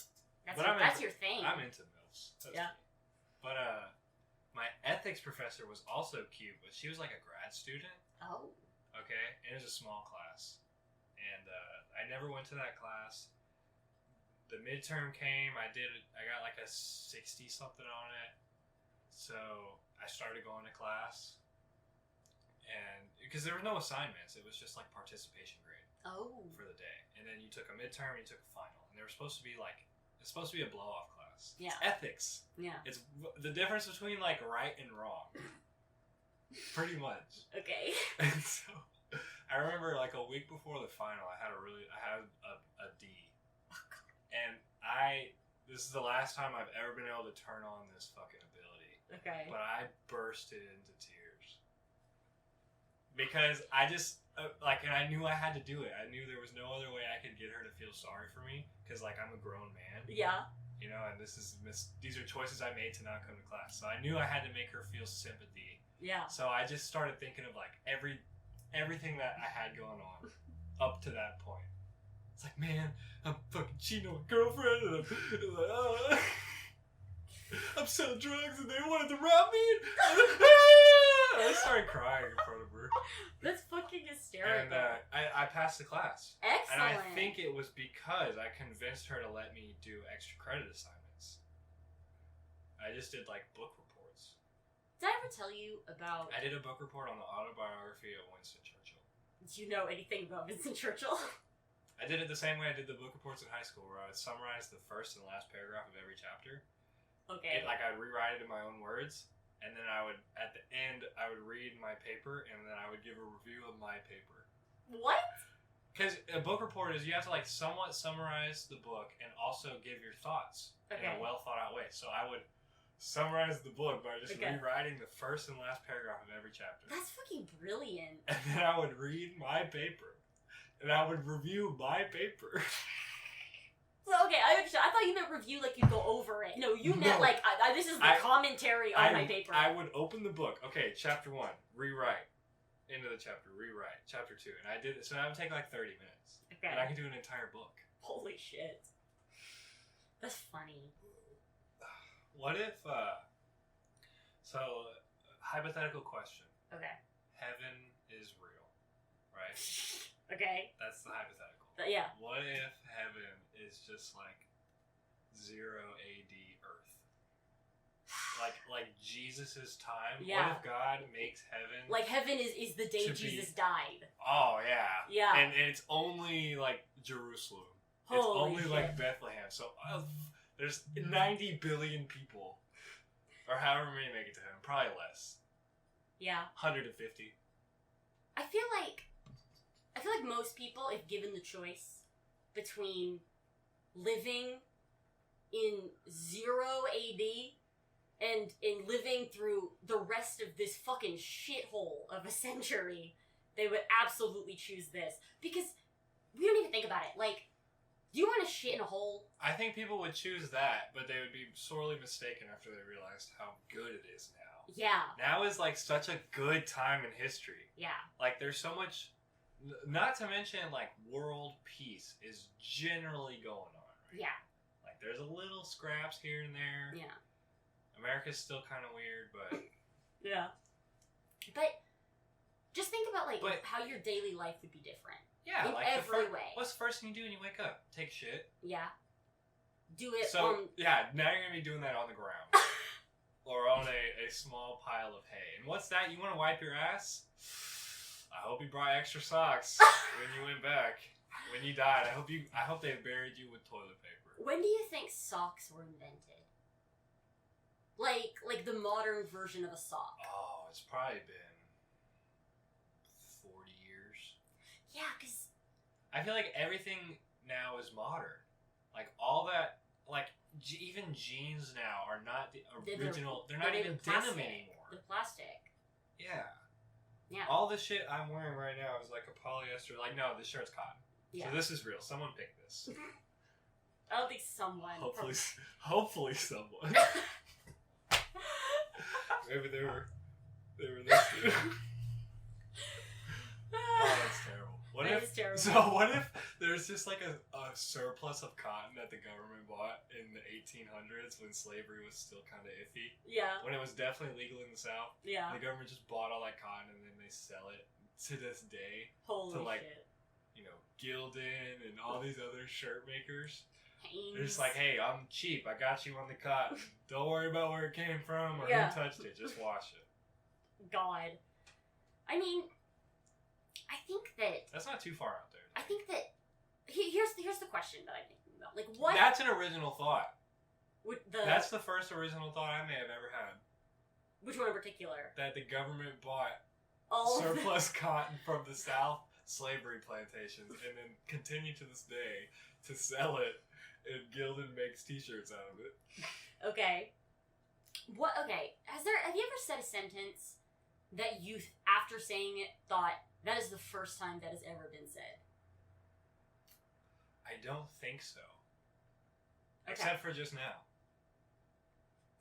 That's your thing. I'm into MILFs. That's yeah. Me. But my ethics professor was also cute, but she was like a grad student. Oh. Okay, and it was a small class, and I never went to that class. The midterm came. I got like a 60 something on it. So I started going to class. And because there were no assignments, it was just like participation grade for the day. And then you took a midterm, you took a final, and they were supposed to be it's supposed to be a blow off class. Yeah, it's ethics. Yeah, it's the difference between like right and wrong, pretty much. Okay. And so I remember like a week before the final, I had a D, and this is the last time I've ever been able to turn on this fucking ability. Okay. But I bursted into tears. Because I just, and I knew I had to do it. I knew there was no other way I could get her to feel sorry for me. Because, I'm a grown man. Yeah. You know, and these are choices I made to not come to class. So I knew I had to make her feel sympathy. Yeah. So I just started thinking of, everything that I had going on up to that point. It's like, man, I'm fucking cheating on my girlfriend. And I'm selling drugs and they wanted to rob me. I started crying in front of her. That's fucking hysterical. And I passed the class. Excellent. And I think it was because I convinced her to let me do extra credit assignments. I just did book reports. Did I ever tell you about... I did a book report on the autobiography of Winston Churchill. Do you know anything about Winston Churchill? I did it the same way I did the book reports in high school, where I would summarize the first and last paragraph of every chapter. Okay. I'd rewrite it in my own words, and then at the end, I would read my paper, and then I would give a review of my paper. What? Because a book report is you have to somewhat summarize the book and also give your thoughts in a well thought out way. So I would summarize the book by just rewriting the first and last paragraph of every chapter. That's fucking brilliant. And then I would read my paper. And I would review my paper. So, okay, I understand. I thought you meant review like you go over it. No, you meant this is the commentary on my paper. I would open the book. Okay, chapter 1, rewrite. Into the chapter, rewrite. Chapter 2. And I did it, so that would take 30 minutes. Okay. And I could do an entire book. Holy shit. That's funny. What if, hypothetical question. Okay. Heaven is real, right? Okay. That's the hypothetical. Yeah. What if heaven is just 0 AD Earth? Like Jesus' time? Yeah. What if God makes heaven... heaven is the day Jesus died. Oh, yeah. Yeah. And it's only, Jerusalem. Holy it's only, shit. Bethlehem. So, there's 90 billion people. Or however many make it to heaven. Probably less. Yeah. 150. I feel like most people, if given the choice between living in 0 AD and in living through the rest of this fucking shithole of a century, they would absolutely choose this. Because we don't even think about it. Do you want to shit in a hole? I think people would choose that, but they would be sorely mistaken after they realized how good it is now. Yeah. Now is such a good time in history. Yeah. There's so much, not to mention world peace is generally going on, right? Yeah. There's a little scraps here and there. Yeah. America's still kind of weird, but... Yeah. But just think about how your daily life would be different. Yeah, in every way. What's the first thing you do when you wake up? Take shit. Yeah. Do it now you're going to be doing that on the ground. Or on a small pile of hay. And what's that? You want to wipe your ass? I hope you brought extra socks when you went back. When you died, I hope they buried you with toilet paper. When do you think socks were invented? Like the modern version of a sock. Oh, it's probably been 40 years. Yeah, because... I feel like everything now is modern. All that... even jeans now are not the original... They're not even denim anymore. They're plastic. Yeah. Yeah. All the shit I'm wearing right now is a polyester... no, this shirt's cotton. Yeah. So this is real. Someone picked this. I don't think someone... Hopefully someone. Maybe they were listening. Oh, that's terrible. That is terrible. So what if there's just a surplus of cotton that the government bought in the 1800s when slavery was still kind of iffy? Yeah. When it was definitely legal in the South. Yeah. The government just bought all that cotton and then they sell it to this day. Holy shit. Gildan and all these other shirt makers. Hanes. They're just hey, I'm cheap. I got you on the cotton. Don't worry about where it came from or who touched it. Just wash it. God. I mean, I think that... That's not too far out there. I think that... Here's the question that I'm thinking about. What... That's an original thought. That's the first original thought I may have ever had. Which one in particular? That the government bought all surplus cotton from the South slavery plantations and then continue to this day to sell it, and Gildan makes t-shirts out of it. Okay. Have you ever said a sentence that you, after saying it, thought, that is the first time that has ever been said? I don't think so. Okay. Except for just now.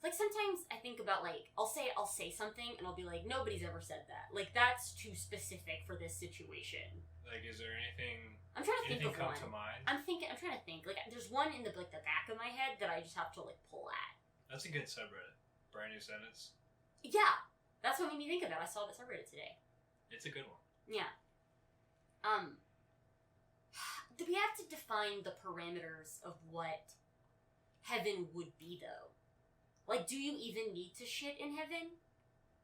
Sometimes I think about, I'll say something, and I'll be like, nobody's ever said that. That's too specific for this situation. Is there anything... I'm trying to think of come one. to mind? I'm trying to think. There's one in the back of my head that I just have to, pull at. That's a good subreddit. Brand new sentence. Yeah. That's what made me think of it. I saw the subreddit today. It's a good one. Yeah. Do we have to define the parameters of what heaven would be, though? Do you even need to shit in heaven?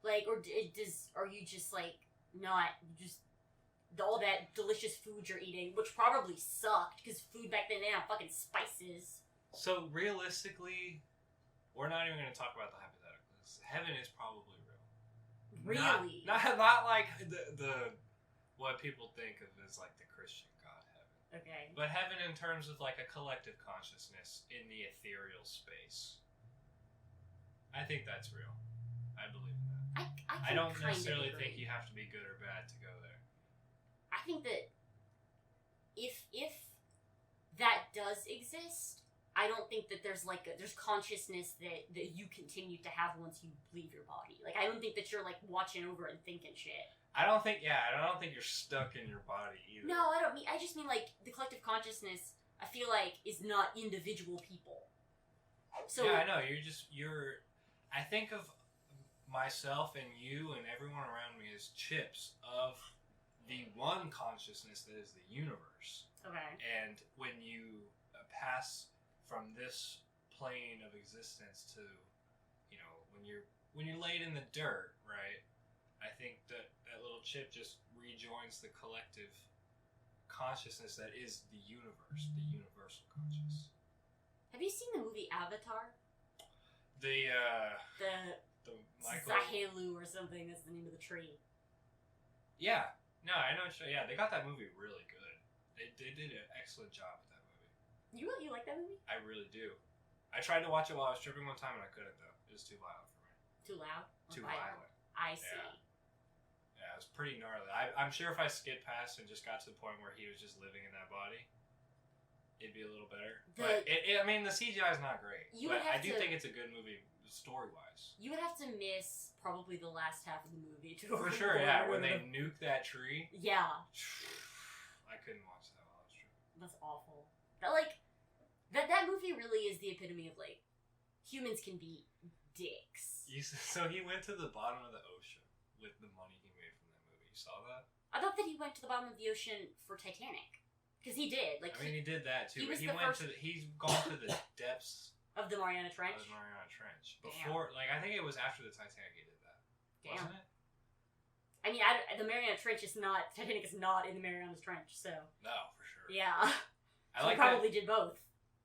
Like, or are you just like not just all that delicious food you're eating, which probably sucked because food back then they had fucking spices. So realistically, we're not even going to talk about the hypotheticals. Heaven is probably real. Really? Not like the what people think of as like the Christian God heaven. Okay. But heaven in terms of like a collective consciousness in the ethereal space. I think that's real. I believe in that. I don't necessarily think you have to be good or bad to go there. I think that if that does exist, I don't think that there's consciousness that you continue to have once you leave your body. Like, I don't think that you're like watching over and thinking shit. I don't think you're stuck in your body either. No, I just mean like the collective consciousness, I feel like, is not individual people. So yeah, I know, I think of myself and you and everyone around me as chips of the one consciousness that is the universe. Okay. And when you pass from this plane of existence to, when you're laid in the dirt, right? I think that little chip just rejoins the collective consciousness that is the universe, the universal conscious. Have you seen the movie Avatar? The Michael Zahelu or something is the name of the tree. Yeah. No, I know. Yeah, they got that movie really good. They did an excellent job with that movie. You like that movie? I really do. I tried to watch it while I was tripping one time and I couldn't though. It was too violent for me. Too loud? Too violent. I see. Yeah, it was pretty gnarly. I'm sure if I skid past and just got to the point where he was just living in that body, it'd be a little better. But I mean, the CGI is not great. But I do think it's a good movie story-wise. You would have to miss probably the last half of the movie to For sure, yeah. When they nuke that tree. Yeah. I couldn't watch that while I was tripping. That's awful. That movie really is the epitome of, like, humans can be dicks. So he went to the bottom of the ocean with the money he made from that movie. You saw that? I thought that he went to the bottom of the ocean for Titanic. Because he did. Like, he did that too. He's gone to the depths of the Mariana Trench. Of the Mariana Trench. Before, like, I think it was after the Titanic he did that. Damn. Wasn't it? I mean, the Mariana Trench is not, Titanic is not in the Mariana Trench, so. No, for sure. Yeah. He probably did both.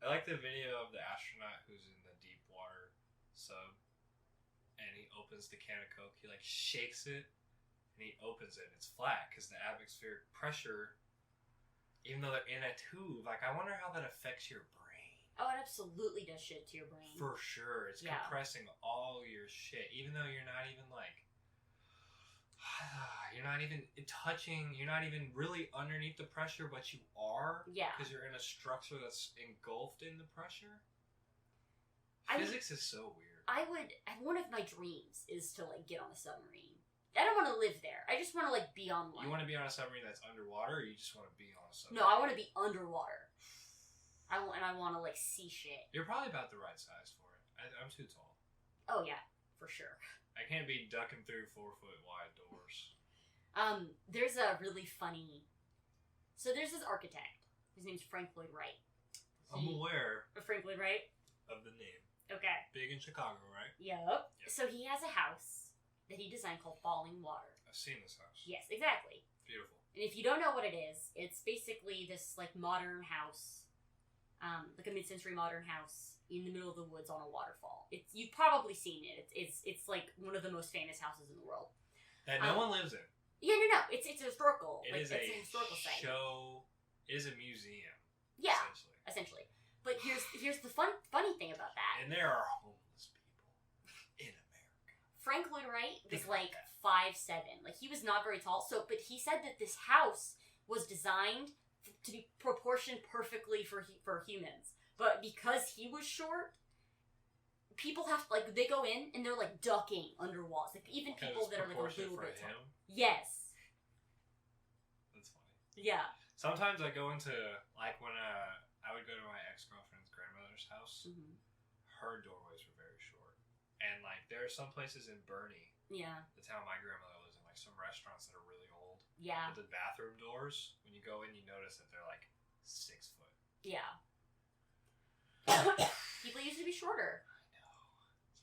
I like the video of the astronaut who's in the deep water sub, and he opens the can of Coke. He like shakes it, and he opens it. And it's flat because the atmospheric pressure, even though they're in a tube. Like, I wonder how that affects your brain. Oh, it absolutely does shit to your brain. For sure, it's compressing all your shit, even though you're not even like. You're not even touching, you're not even really underneath the pressure, but you are. Yeah. Because you're in a structure that's engulfed in the pressure. Physics is so weird. One of my dreams is to, like, get on a submarine. I don't want to live there. I just want to, like, be on one. You want to be on a submarine that's underwater, or you just want to be on a submarine? No, I want to be underwater. I want to, like, see shit. You're probably about the right size for it. I'm too tall. Oh, yeah. For sure. I can't be ducking through 4-foot wide doors. There's a really funny... So there's this architect. His name's Frank Lloyd Wright. I'm aware of Frank Lloyd Wright? Of the name. Okay. Big in Chicago, right? Yep. So he has a house that he designed called Falling Water. I've seen this house. Yes, exactly. Beautiful. And if you don't know what it is, it's basically this, like, modern house, like a mid-century modern house in the middle of the woods on a waterfall. You've probably seen it. It's like one of the most famous houses in the world. That no one lives in. Yeah, no. It's historical. It's a historical site. It is a museum. Yeah, essentially. But here's the funny thing about that. And there are homeless people in America. Frank Lloyd Wright was like 5'7". Like, he was not very tall. But he said that this house was designed to be proportioned perfectly for humans. But because he was short, people have to, like, they go in and they're like ducking under walls. Like, even people that are like a little bit tall. Yes. That's funny. Yeah. Sometimes I go into, like, when I would go to my ex-girlfriend's grandmother's house, her doorways were very short. And, like, there are some places in Bernie, the town my grandmother lives in, like, some restaurants that are really old. Yeah. But the bathroom doors, when you go in, you notice that they're, like, 6 foot. Yeah. People used to be shorter. I know.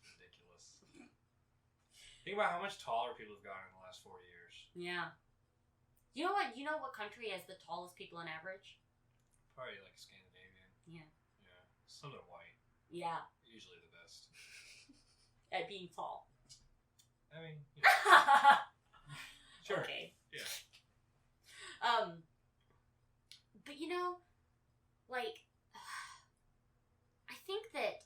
It's ridiculous. Think about how much taller people have gotten in the last 4 years. Yeah. You know what? You know what country has the tallest people on average? Probably like Scandinavian. Yeah. Yeah. Something white. Yeah. Usually the best. At being tall. I mean, yeah. Sure. Okay. Yeah. But you know, like, I think that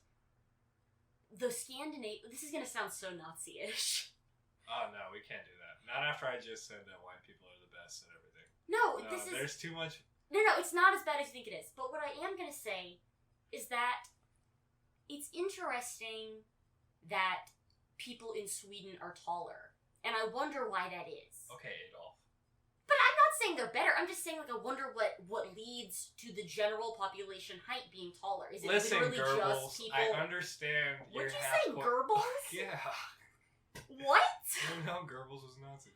the this is gonna sound so Nazi-ish. Oh no, we can't do that. Not after I just said that white people are the best at everything. No, No, this is... there's too much... No, it's not as bad as you think it is. But what I am gonna say is that it's interesting that people in Sweden are taller. And I wonder why that is. Okay, Adolf. But I'm not saying they're better. I'm just saying, like, I wonder what leads to the general population height being taller. Is it Listen, literally Goebbels, just people... I understand Would you're you half... say Goebbels? Yeah. What? You know Goebbels was Nazi.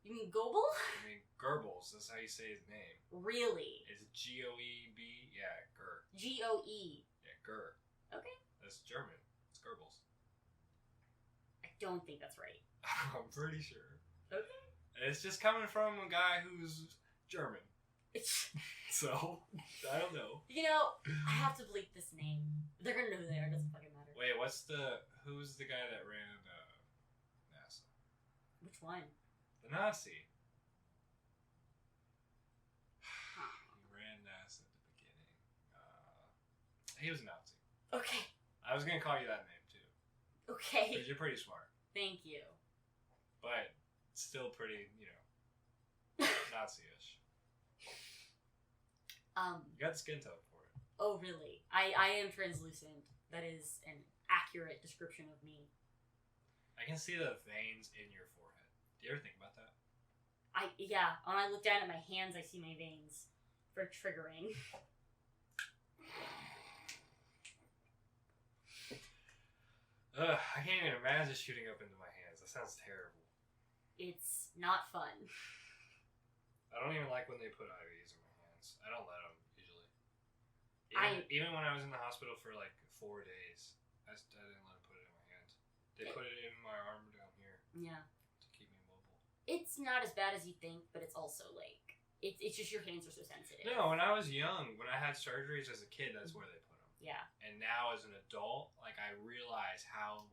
You mean Goebbels? I mean, Goebbels, that's how you say his name. Really? It's G-O-E-B? Yeah, Ger. G-O-E. Yeah, Ger. Okay. That's German. It's Goebbels. I don't think that's right. I'm pretty sure. Okay. It's just coming from a guy who's German. So, I don't know. You know, I have to bleep this name. They're gonna know who they are. It doesn't fucking matter. Wait, who's the guy that ran NASA? Which one? The Nazi. Huh. He ran NASA at the beginning. He was a Nazi. Okay. I was gonna call you that name too. Okay. Because you're pretty smart. Thank you. But still pretty, Nazi-ish. You got the skin tone for it. Oh, really? I am translucent. That is an accurate description of me. I can see the veins in your forehead. Do you ever think about that? Yeah. When I look down at my hands, I see my veins for triggering. I can't even imagine shooting up into my hands. That sounds terrible. It's not fun. I don't even like when they put IVs in my hands. I don't let them, usually. Even when I was in the hospital for like 4 days, I didn't let them put it in my hand. They put it in my arm down here. Yeah. To keep me mobile. It's not as bad as you think, but it's also like, it's just your hands are so sensitive. No, when I was young, when I had surgeries as a kid, that's where they put them. Yeah. And now as an adult, like I realize how,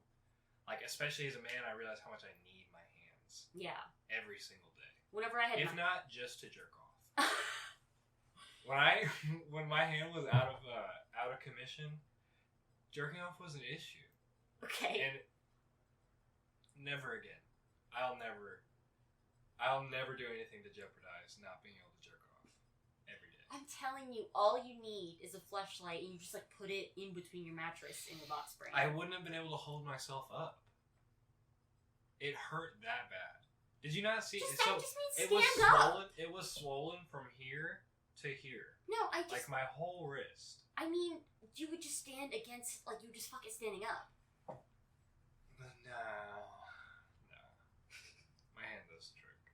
like especially as a man, I realize how much I need my hands. Yeah. Every single day. Whenever I had if not just to jerk off. When my hand was out of commission, jerking off was an issue. Okay. And never again. I'll never do anything to jeopardize not being able to jerk off every day. I'm telling you, all you need is a fleshlight, and you just like put it in between your mattress and your box spring. I wouldn't have been able to hold myself up. It hurt that bad. Did you not see? Just so means it was stand up. swollen. It was swollen from here to here. No, like my whole wrist. I mean, you would just stand against, like you would just fucking standing up. No. My hand does the trick.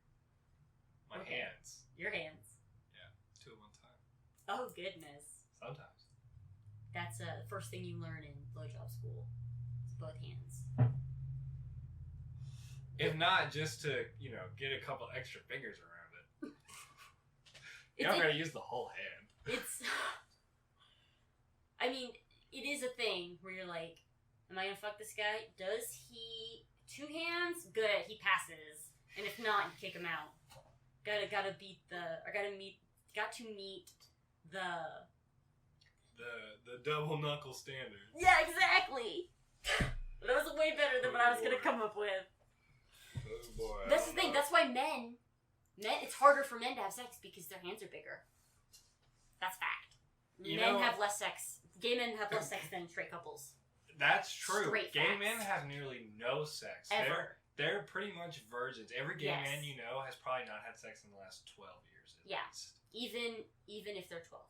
My hands. Your hands. Yeah, 2 at one time. Oh goodness. Sometimes. That's the first thing you learn in blowjob school. It's both hands. If not, just to, get a couple extra fingers around it. You're not going to use the whole hand. I mean, it is a thing where you're like, am I going to fuck this guy? Does he... 2 hands? Good, he passes. And if not, you kick him out. Got to meet the double knuckle standard. Yeah, exactly! That was way better than what I was going to come up with. Oh boy. That's the thing. That's why men, it's harder for men to have sex because their hands are bigger. That's fact. Have less sex. Gay men have less sex than straight couples. That's true. Straight gay facts. men have nearly no sex. Ever. They're pretty much virgins. Every gay Yes. man you know has probably not had sex in the last 12 years at least. Even if they're 12.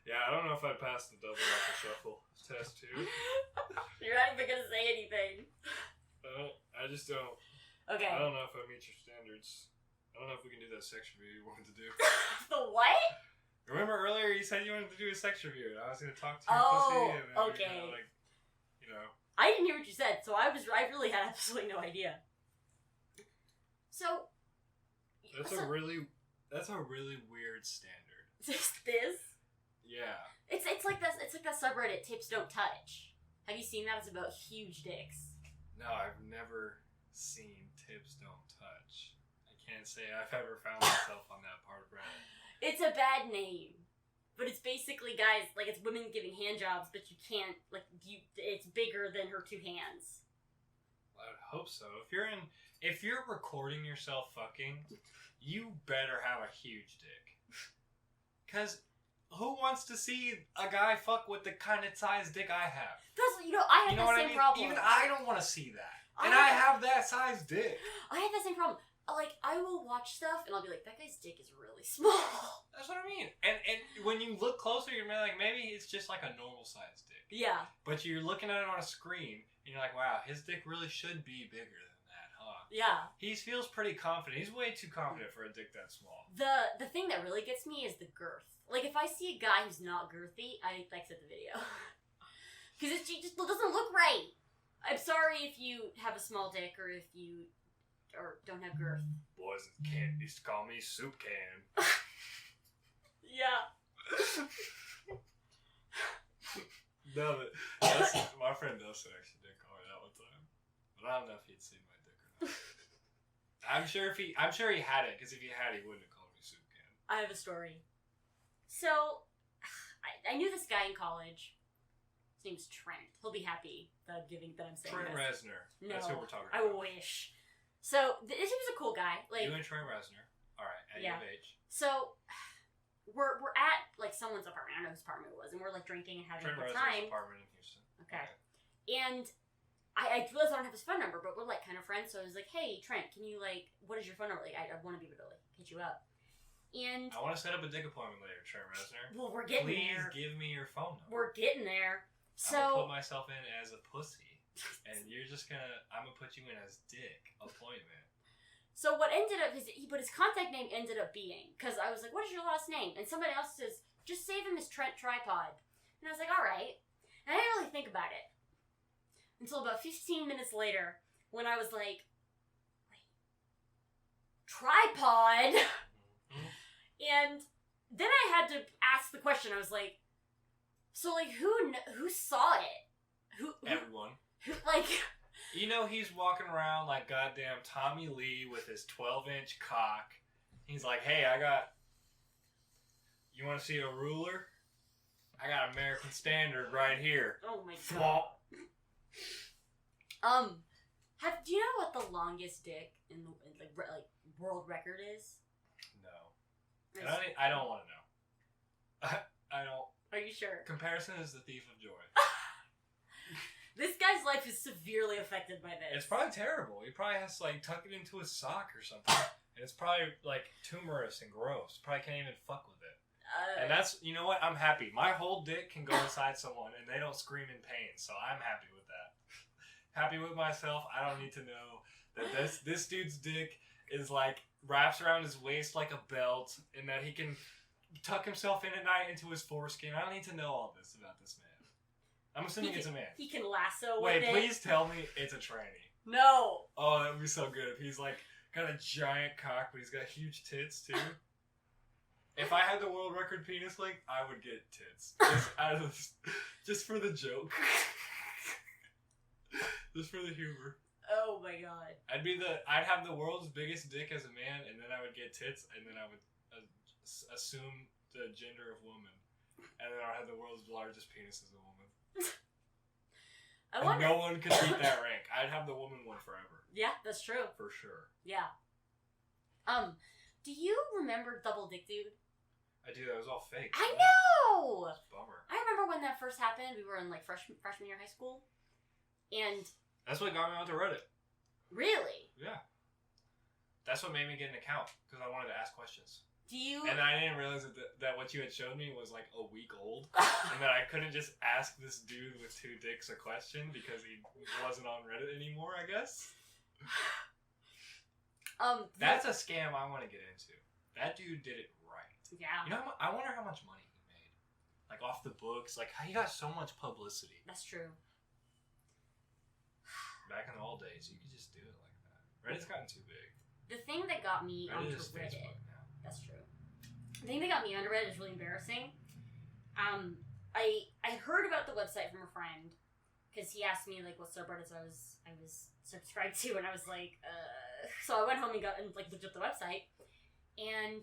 Yeah, I don't know if I passed the double knuckle shuffle test too. You're not even gonna say anything. I just don't. Okay. I don't know if I meet your standards. I don't know if we can do that sex review you wanted to do. The what? Remember earlier you said you wanted to do a sex review, and I was going to talk to your Oh, pussy, and then, okay. I didn't hear what you said, so I really had absolutely no idea. So that's a really weird standard. This? Yeah. It's like this. It's like that subreddit tips don't touch. Have you seen that? It's about huge dicks. No, I've never seen tips don't touch. I can't say I've ever found myself on that part of Reddit. It's a bad name, but it's basically guys like it's women giving hand jobs, but you can't it's bigger than her two hands. I would hope so. If you're recording yourself fucking, you better have a huge dick. 'Cause who wants to see a guy fuck with the kind of size dick I have? That's I have the same problem. Even I don't want to see that, and I have that size dick. I have the same problem. Like I will watch stuff and I'll be like, that guy's dick is really small. That's what I mean. And when you look closer, you're like, maybe it's just like a normal size dick. Yeah. But you're looking at it on a screen and you're like, wow, his dick really should be bigger than that, huh? Yeah. He feels pretty confident. He's way too confident for a dick that small. The thing that really gets me is the girth. Like if I see a guy who's not girthy, I exit the video. Because it just doesn't look right. I'm sorry if you have a small dick or if you don't have girth. Boys used to call me soup can. Yeah. No, my friend Dustin actually did call me that one time, but I don't know if he'd seen my dick or not. I'm sure he had it, because if he had, he wouldn't have called me soup can. I have a story. So, I knew this guy in college. His name's Trent. He'll be happy that I'm saying Trent this. Reznor. No, That's who we're talking I about. wish. So, he was a cool guy. Like You and Trent Reznor. Alright, at your age. So, we're at, like, someone's apartment. I don't know whose apartment it was. And we're, like, drinking and having Trent a good Reznor's time. apartment in Houston. Okay. And I realized I don't have his phone number, but we're, like, kind of friends. So I was like, hey, Trent, can you, like, what is your phone number? Like, I want to be able to, like, hit you up. And I want to set up a dick appointment later, Trent Reznor. well, we're getting there. Please give me your phone number. We're getting there. So I'm gonna put myself in as a pussy, and I'm gonna put you in as dick appointment. So what ended up his contact name ended up being, because I was like, what is your last name? And somebody else says, just save him as Trent Tripod. And I was like, all right. And I didn't really think about it until about 15 minutes later, when I was like, wait, tripod? And then I had to ask the question. I was like, so like who saw it? Everyone. Who like? You know he's walking around like goddamn Tommy Lee with his 12-inch cock. He's like, hey, you want to see a ruler? I got American Standard right here. Oh my god. Do you know what the longest dick in the like world record is? No. I don't want to know. I don't. Are you sure? Comparison is the thief of joy. This guy's life is severely affected by this. It's probably terrible. He probably has to like tuck it into his sock or something. And it's probably like tumorous and gross. Probably can't even fuck with it. And that's, you know what? I'm happy. My whole dick can go inside someone and they don't scream in pain. So I'm happy with that. Happy with myself. I don't need to know that this dude's dick is like wraps around his waist like a belt and that he can tuck himself in at night into his foreskin. I don't need to know all this about this man. I'm assuming it's a man. He can lasso with it. Wait, please tell me it's a tranny. No. Oh, that would be so good if he's like got a giant cock, but he's got huge tits too. If I had the world record penis length, I would get tits. Just for the joke. Just for the humor. Oh my god. I'd have the world's biggest dick as a man, and then I would get tits, and then I would assume the gender of woman, and then I'd have the world's largest penis as a woman. No one could beat that rank. I'd have the woman one forever. Yeah, that's true. For sure. Yeah. Do you remember Double Dick Dude? I do. That was all fake. I know! It's a bummer. I remember when that first happened. We were in like freshman year of high school. And that's what got me onto Reddit. Really? Yeah. That's what made me get an account, because I wanted to ask questions. And I didn't realize that what you had showed me was like a week old, and that I couldn't just ask this dude with 2 dicks a question because he wasn't on Reddit anymore, I guess. That's a scam I want to get into. That dude did it right. Yeah. You know, I wonder how much money he made. Like, off the books. Like, he got so much publicity. That's true. Back in the old days, you could just do it like that. Reddit's gotten too big. The thing that got me onto is Reddit... Facebook now. That's true. The thing that got me onto Reddit is really embarrassing. I heard about the website from a friend because he asked me like what subreddits I was subscribed to, and I was like, So I went home and looked up the website, and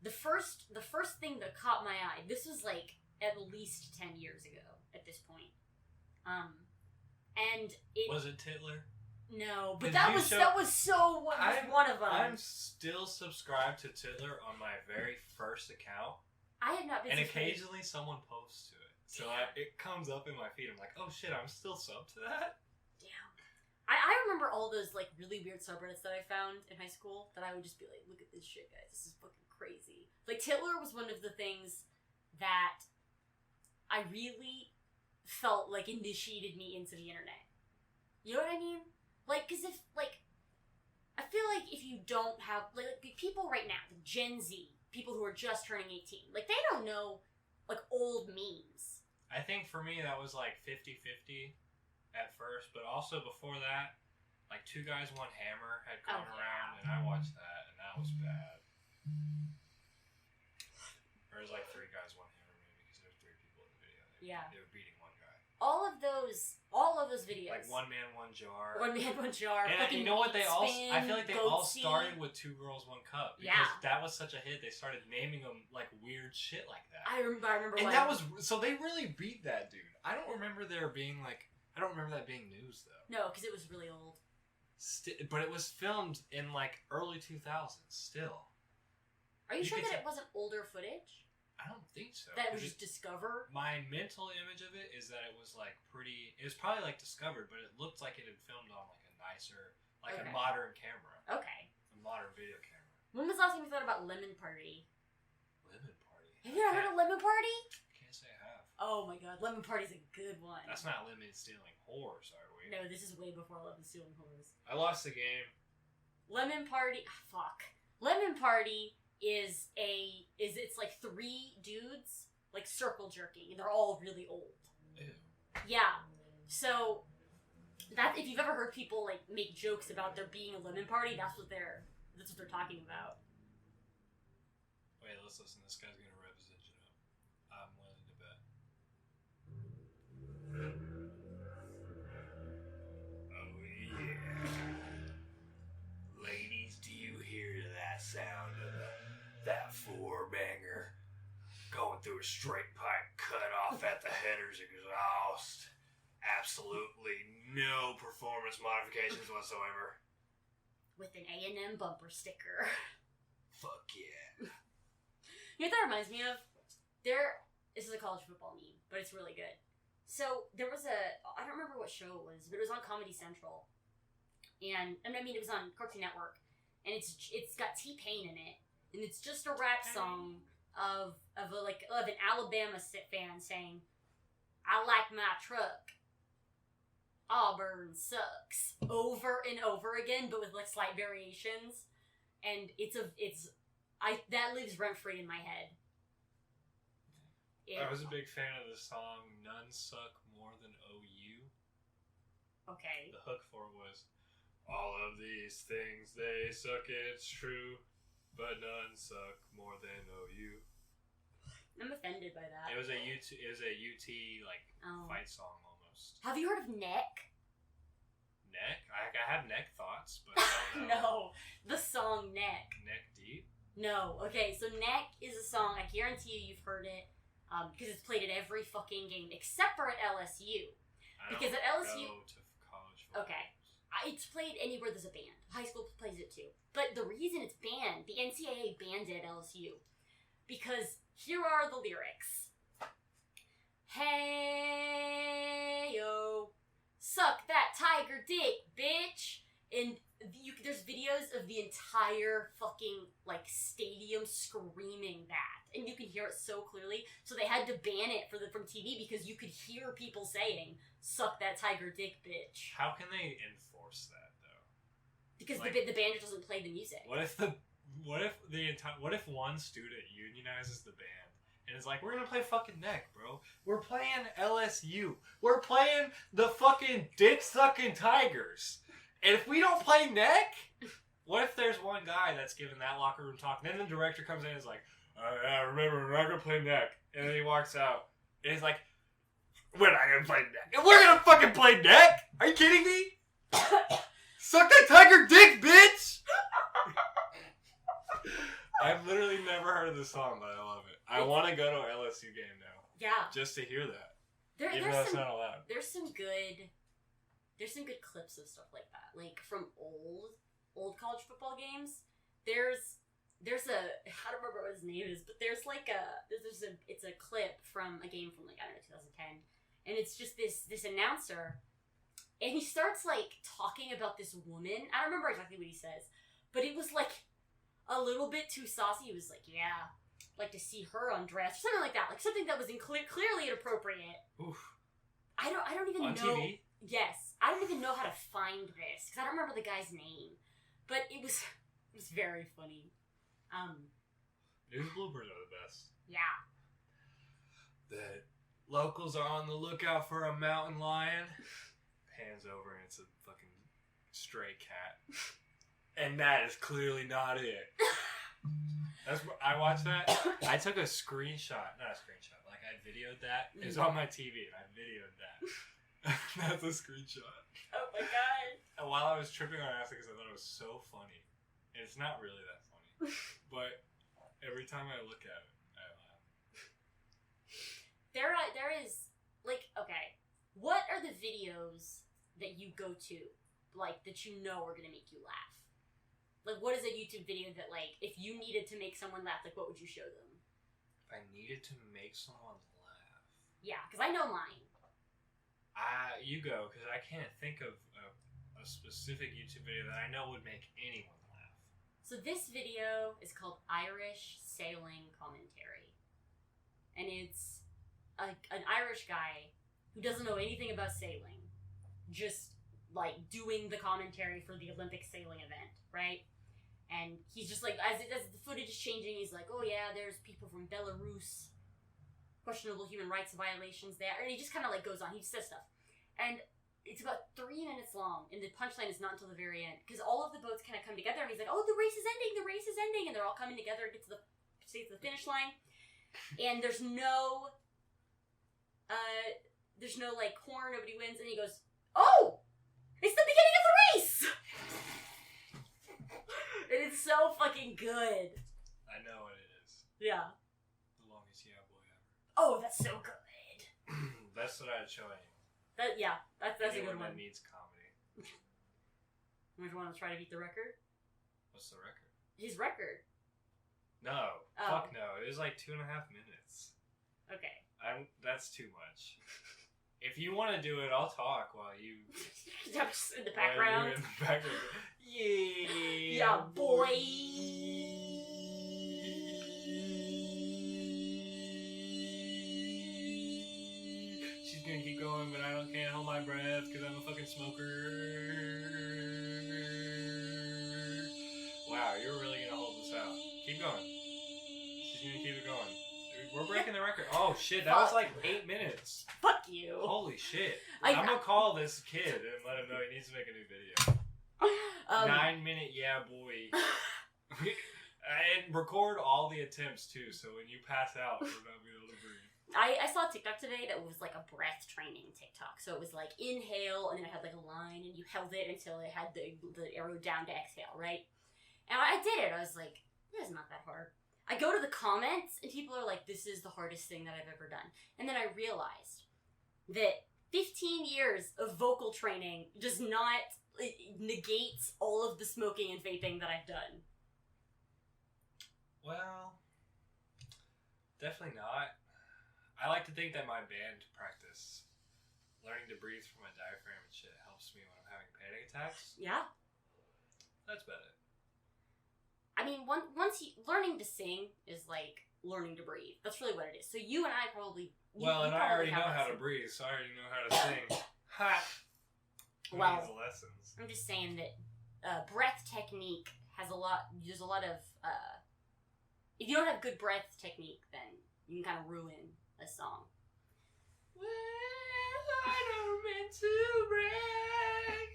the first thing that caught my eye. This was like at least 10 years ago at this point. And it was it Titler? No, but that was one of them. I'm still subscribed to Titler on my very first account. I have not been. And occasionally someone posts to it, so it comes up in my feed. I'm like, oh shit, I'm still subbed to that. Damn. I remember all those like really weird subreddits that I found in high school that I would just be like, look at this shit, guys. This is fucking crazy. Like Titler was one of the things that I really felt like initiated me into the internet. You know what I mean? Like, because if, like, I feel like if you don't have, like people right now, the Gen Z, people who are just turning 18, like, they don't know, like, old memes. I think for me, that was, like, 50-50 at first, but also before that, like, Two Guys, One Hammer had gone around, and I watched that, and that was bad. Or it was, like, Three Guys, One Hammer, maybe, because there were 3 people in the video. They were beating one guy. All of those videos. Like One Man, One Jar. One Man, One Jar. And you know what? They all. I feel like they all Goatsy. started with Two Girls, One Cup. Because that was such a hit. They started naming them like weird shit like that. I remember. And that was so they really beat that dude. I don't remember there being like. I don't remember that being news though. No, because it was really old. But it was filmed in like early 2000s. Still. Are you sure that it wasn't older footage? I don't think so. That it was just discovered? My mental image of it is that it was like pretty. It was probably like discovered, but it looked like it had filmed on like a nicer, like a modern camera. Okay. A modern video camera. When was the last time you thought about Lemon Party? Lemon Party? Have you ever heard of Lemon Party? I can't say I have. Oh my god, Lemon Party's a good one. That's not Lemon Stealing Whores, are we? No, this is way before Lemon Stealing Whores. I lost the game. Lemon Party. Fuck. Lemon Party is it's like 3 dudes like circle jerking, and they're all really old. Ew. Yeah. So that if you've ever heard people like make jokes about there being a lemon party, that's what they're talking about. Wait, let's listen. This guy's gonna rev his engine up. I'm willing to bet. Oh yeah. Ladies, do you hear that sound of that 4-banger going through a straight pipe cut off at the header's exhaust? Absolutely no performance modifications whatsoever. With an A&M bumper sticker. Fuck yeah. You know what that reminds me of? This is a college football meme, but it's really good. So there was I don't remember what show it was, but it was on Comedy Central. And I mean it was on Cartoon Network. And it's got T-Pain in it. And it's just a rap song of an Alabama fan saying, "I like my truck. Auburn sucks," over and over again, but with like slight variations. And that lives rent free in my head. I was a big fan of the song "None Suck More Than OU." Okay. The hook for it was, "All of these things they suck, it's true, but none suck more than OU." I'm offended by that. It was a UT like fight song almost. Have you heard of Neck? Neck? I have neck thoughts, but I don't No, know. the song Neck. Neck deep? No. Okay, so Neck is a song, I guarantee you've heard it, because it's played at every fucking game, except for at LSU. Because at LSU... go to college football. Okay. It's played anywhere there's a band. High school plays it too. But the reason it's banned, the NCAA banned it at LSU, because here are the lyrics. Hey, yo, suck that tiger dick, bitch. And there's videos of the entire fucking, like, stadium screaming that. And you can hear it so clearly. So they had to ban it from TV because you could hear people saying, "Suck that tiger dick, bitch." How can they enforce that, though? Because like, the band just doesn't play the music. What if the What if one student unionizes the band and is like, we're gonna play fucking neck, bro. We're playing LSU. We're playing the fucking dick sucking Tigers. And if we don't play neck, what if there's one guy that's giving that locker room talk, and then the director comes in and is like, yeah, remember, we're not gonna play neck. And then he walks out, and he's like, we're not gonna play neck. And we're gonna fucking play neck? Are you kidding me? Suck that Tiger dick, bitch! I've literally never heard of this song, but I love it. I want to go to an LSU game now. Yeah. Just to hear that. Even though it's not allowed. There's some good clips of stuff like that. Like, from old college football games. There's a, I don't remember what his name is, but it's a clip from a game from, like, I don't know, 2010. And it's just this announcer, and he starts, like, talking about this woman. I don't remember exactly what he says, but it was, like, a little bit too saucy. He was like, yeah, like to see her undressed, or something like that. Like, something that was clearly inappropriate. Oof. I don't even know. On TV? Yes. I don't even know how to find this, because I don't remember the guy's name. But it was very funny. News bloopers are the best. Yeah. The locals are on the lookout for a mountain lion. Pans over and it's a fucking stray cat. And that is clearly not it. I watched that. I took a screenshot. Not a screenshot. Like, I videoed that. It was on my TV and I videoed that. That's a screenshot. Oh my god. And while I was tripping on acid because I thought it was so funny. And it's not really that funny. But every time I look at it, I laugh. There is, like, okay. What are the videos that you go to, like, that you know are going to make you laugh? Like, what is a YouTube video that, like, if you needed to make someone laugh, like, what would you show them? If I needed to make someone laugh? Yeah, because I know mine. You go, because I can't think of a specific YouTube video that I know would make anyone laugh. So this video is called Irish Sailing Commentary. And it's an Irish guy who doesn't know anything about sailing, just, like, doing the commentary for the Olympic sailing event, right? And he's just like, as the footage is changing, he's like, oh yeah, there's people from Belarus, questionable human rights violations there, and he just kind of, like, goes on, he says stuff. And it's about 3 minutes long, and the punchline is not until the very end, because all of the boats kind of come together, and he's like, oh, the race is ending, and they're all coming together to get to the finish line, and there's no, like, horn, nobody wins, and he goes, oh! It's the beginning of the race! And it's so fucking good. I know what it is. Yeah. The longest yeah boy ever. Oh, that's so good. That's what I'd show anyone. That's a good one. That needs comedy. Would you want to try to beat the record? What's the record? His record. No. Oh. Fuck no. It was like 2.5 minutes. Okay. That's too much. If you want to do it, I'll talk while you... Just in the background. In the background. Yeah. Yeah, boy. She's gonna keep going, but I can't hold my breath because I'm a fucking smoker. Wow, you're really gonna hold this out. Keep going. She's gonna keep it going. We're breaking the record. Oh shit, that was like 8 minutes. Fuck you. Holy shit. I'm gonna call this kid and let him know he needs to make a new video. 9-minute yeah boy. And record all the attempts too, so when you pass out, we're not be able to breathe. I saw a TikTok today that was like a breath training TikTok. So it was like inhale, and then it had like a line, and you held it until it had the arrow down to exhale, right? And I did it. I was like, this is not that hard. I go to the comments, and people are like, this is the hardest thing that I've ever done. And then I realized that 15 years of vocal training does not negates all of the smoking and vaping that I've done. Well, definitely not. I like to think that my band practice, learning to breathe from my diaphragm and shit, helps me when I'm having panic attacks. Yeah. That's about it. I mean, learning to sing is like learning to breathe. That's really what it is. So you and I probably... I already know how to breathe, so I already know how to sing. Ha! Well, I'm just saying that breath technique has a lot. There's a lot of. If you don't have good breath technique, then you can kind of ruin a song. Well, I don't mean to brag,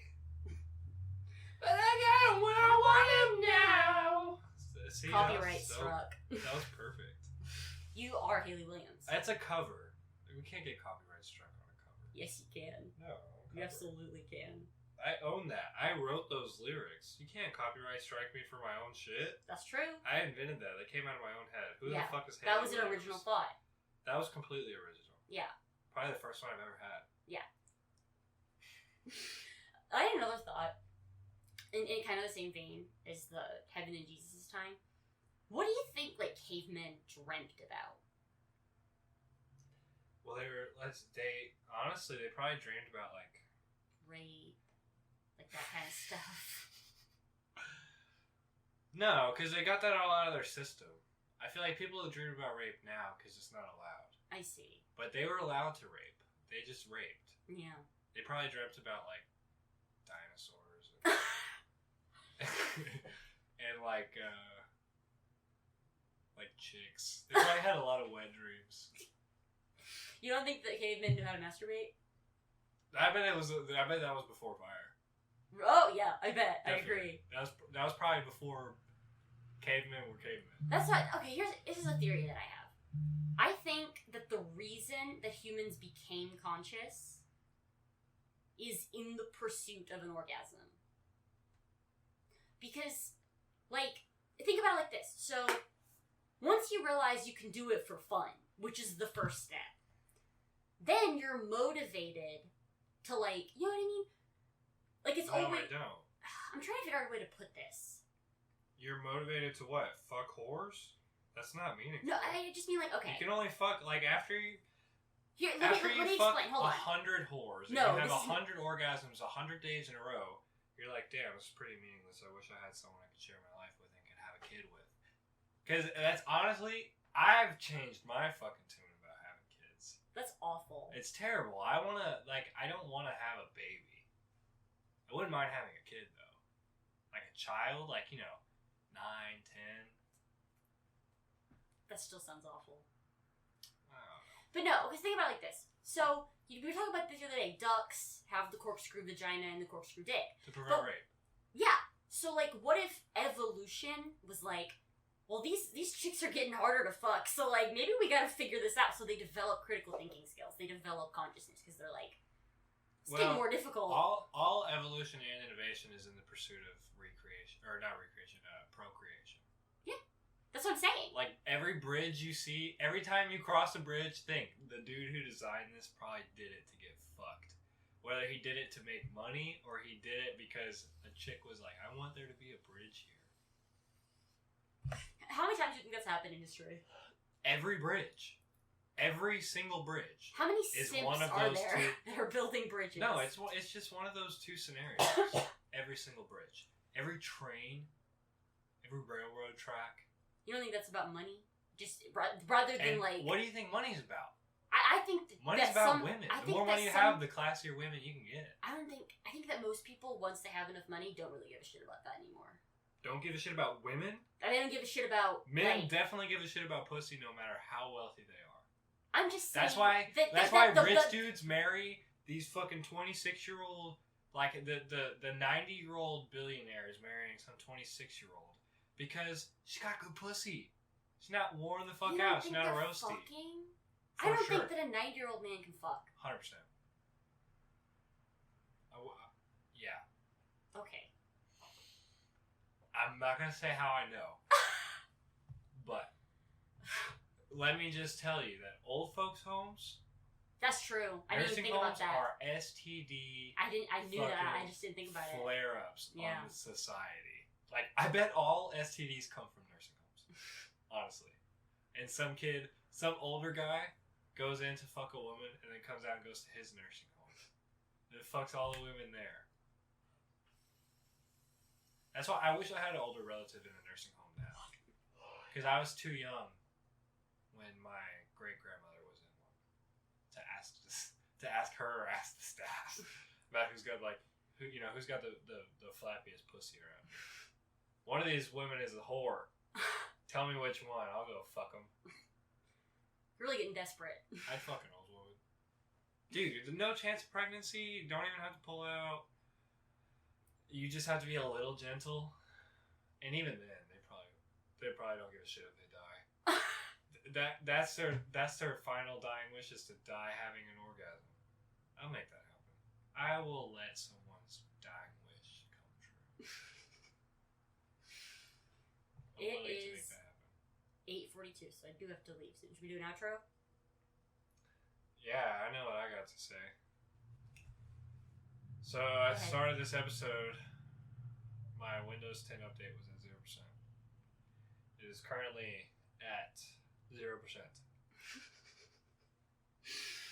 but I got him where I want him now. See, Copyright struck. That was perfect. You are Haley Williams. That's a cover. We can't get copyright struck on a cover. Yes, you can. No. You absolutely can. I own that. I wrote those lyrics. You can't copyright strike me for my own shit. That's true. I invented that. They came out of my own head. Who the fuck is Haley That was an Williams? original thought. That was completely original. Yeah. Probably the first one I've ever had. Yeah. I had another thought, in kind of the same vein as the Heaven in Jesus' time. What do you think, like, cavemen dreamt about? Well, honestly, they probably dreamed about, like... Rape, like that kind of stuff. No, because they got that all out of their system. I feel like people dream about rape now because it's not allowed. I see. But they were allowed to rape. They just raped. Yeah. They probably dreamt about, like, dinosaurs. And like chicks. They probably had a lot of wet dreams. You don't think that cavemen knew how to masturbate? I bet that was before fire. Oh yeah, I bet. Definitely. I agree. That was probably before cavemen were cavemen. That's not okay. This is a theory that I have. I think that the reason that humans became conscious is in the pursuit of an orgasm. Because, like, think about it like this. So, once you realize you can do it for fun, which is the first step, then you're motivated to, like, you know what I mean? Like, it's always... I don't. I'm trying to figure out a way to put this. You're motivated to what? Fuck whores? That's not meaningful. No, I just mean, like, okay. You can only fuck, like, after you... Here, let me fuck explain. Hold on. 100 whores, No, and you have 100 orgasms 100 days in a row, you're like, damn, this is pretty meaningless. I wish I had someone I could share my life with and could have a kid with. Because that's honestly, I've changed my fucking tune about having kids. That's awful. It's terrible. I don't want to have a baby. I wouldn't mind having a kid, though. Like a child, like, 9, 10. That still sounds awful. I don't know. But no, because think about it like this. So, we were talking about this the other day. Ducks have the corkscrew vagina and the corkscrew dick. To prevent rape. Yeah. So, like, what if evolution was like, well, these chicks are getting harder to fuck, so, like, maybe we gotta figure this out. So they develop critical thinking skills. They develop consciousness, because they're like, it's getting more difficult. All evolution and innovation is in the pursuit of procreation. Yeah. That's what I'm saying. Like, every bridge you see, every time you cross a bridge, think, the dude who designed this probably did it to get fucked. Whether he did it to make money, or he did it because a chick was like, I want there to be a bridge here. How many times do you think that's happened in history? Every bridge. Every single bridge. How many is simps one of are those there that are building bridges? No, it's just one of those two scenarios. Every single bridge. Every train. Every railroad track. You don't think that's about money? Just rather than like... What do you think money's about? I think money's about women. The more money you have, the classier women you can get. I think that most people, once they have enough money, don't really give a shit about that anymore. Don't give a shit about women? They don't give a shit about... Men definitely give a shit about pussy no matter how wealthy they are. I'm just saying... That's why rich dudes marry these fucking 26-year-old... Like, the 90-year-old billionaire is marrying some 26-year-old. Because she got good pussy. She's not worn the fuck out. She's not a roasty. I don't think that a 90-year-old man can fuck. 100%. Yeah. Okay. I'm not going to say how I know. But let me just tell you that old folks' homes... That's true. I didn't think about that. Nursing homes are STD... I knew that. I just didn't think about it. Flare-ups on society. Like, I bet all STDs come from nursing homes. Honestly. And some older guy goes in to fuck a woman and then comes out and goes to his nursing home. And fucks all the women there. That's why I wish I had an older relative in a nursing home now. Because I was too young when my great-grandmother was in one. To ask her or ask the staff about who's got, like, who's got the flappiest pussy around here. One One of these women is a whore. Tell me which one. I'll go fuck them. You're really getting desperate. I'd fuck an old woman. Dude, no chance of pregnancy. You don't even have to pull out. You just have to be a little gentle. And even then, they probably don't give a shit if they die. That's their final dying wish, is to die having an orgasm. I'll make that happen. I will let someone's dying wish come true. I'm willing to make that happen. 8:42, so I do have to leave soon. Should we do an outro? Yeah, I know what I got to say. So I started this episode. My Windows 10 update was at 0%. It is currently at 0%.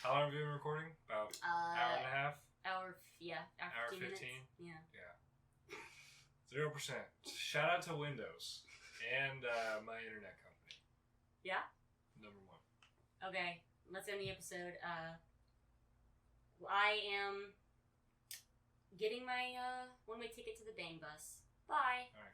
How long have you been recording? About hour and a half? Hour 15 minutes. Yeah. 0%. Shout out to Windows and my internet company. Yeah? Number 1. Okay, let's end the episode. I am getting my one-way ticket to the Bang Bus. Bye. All right.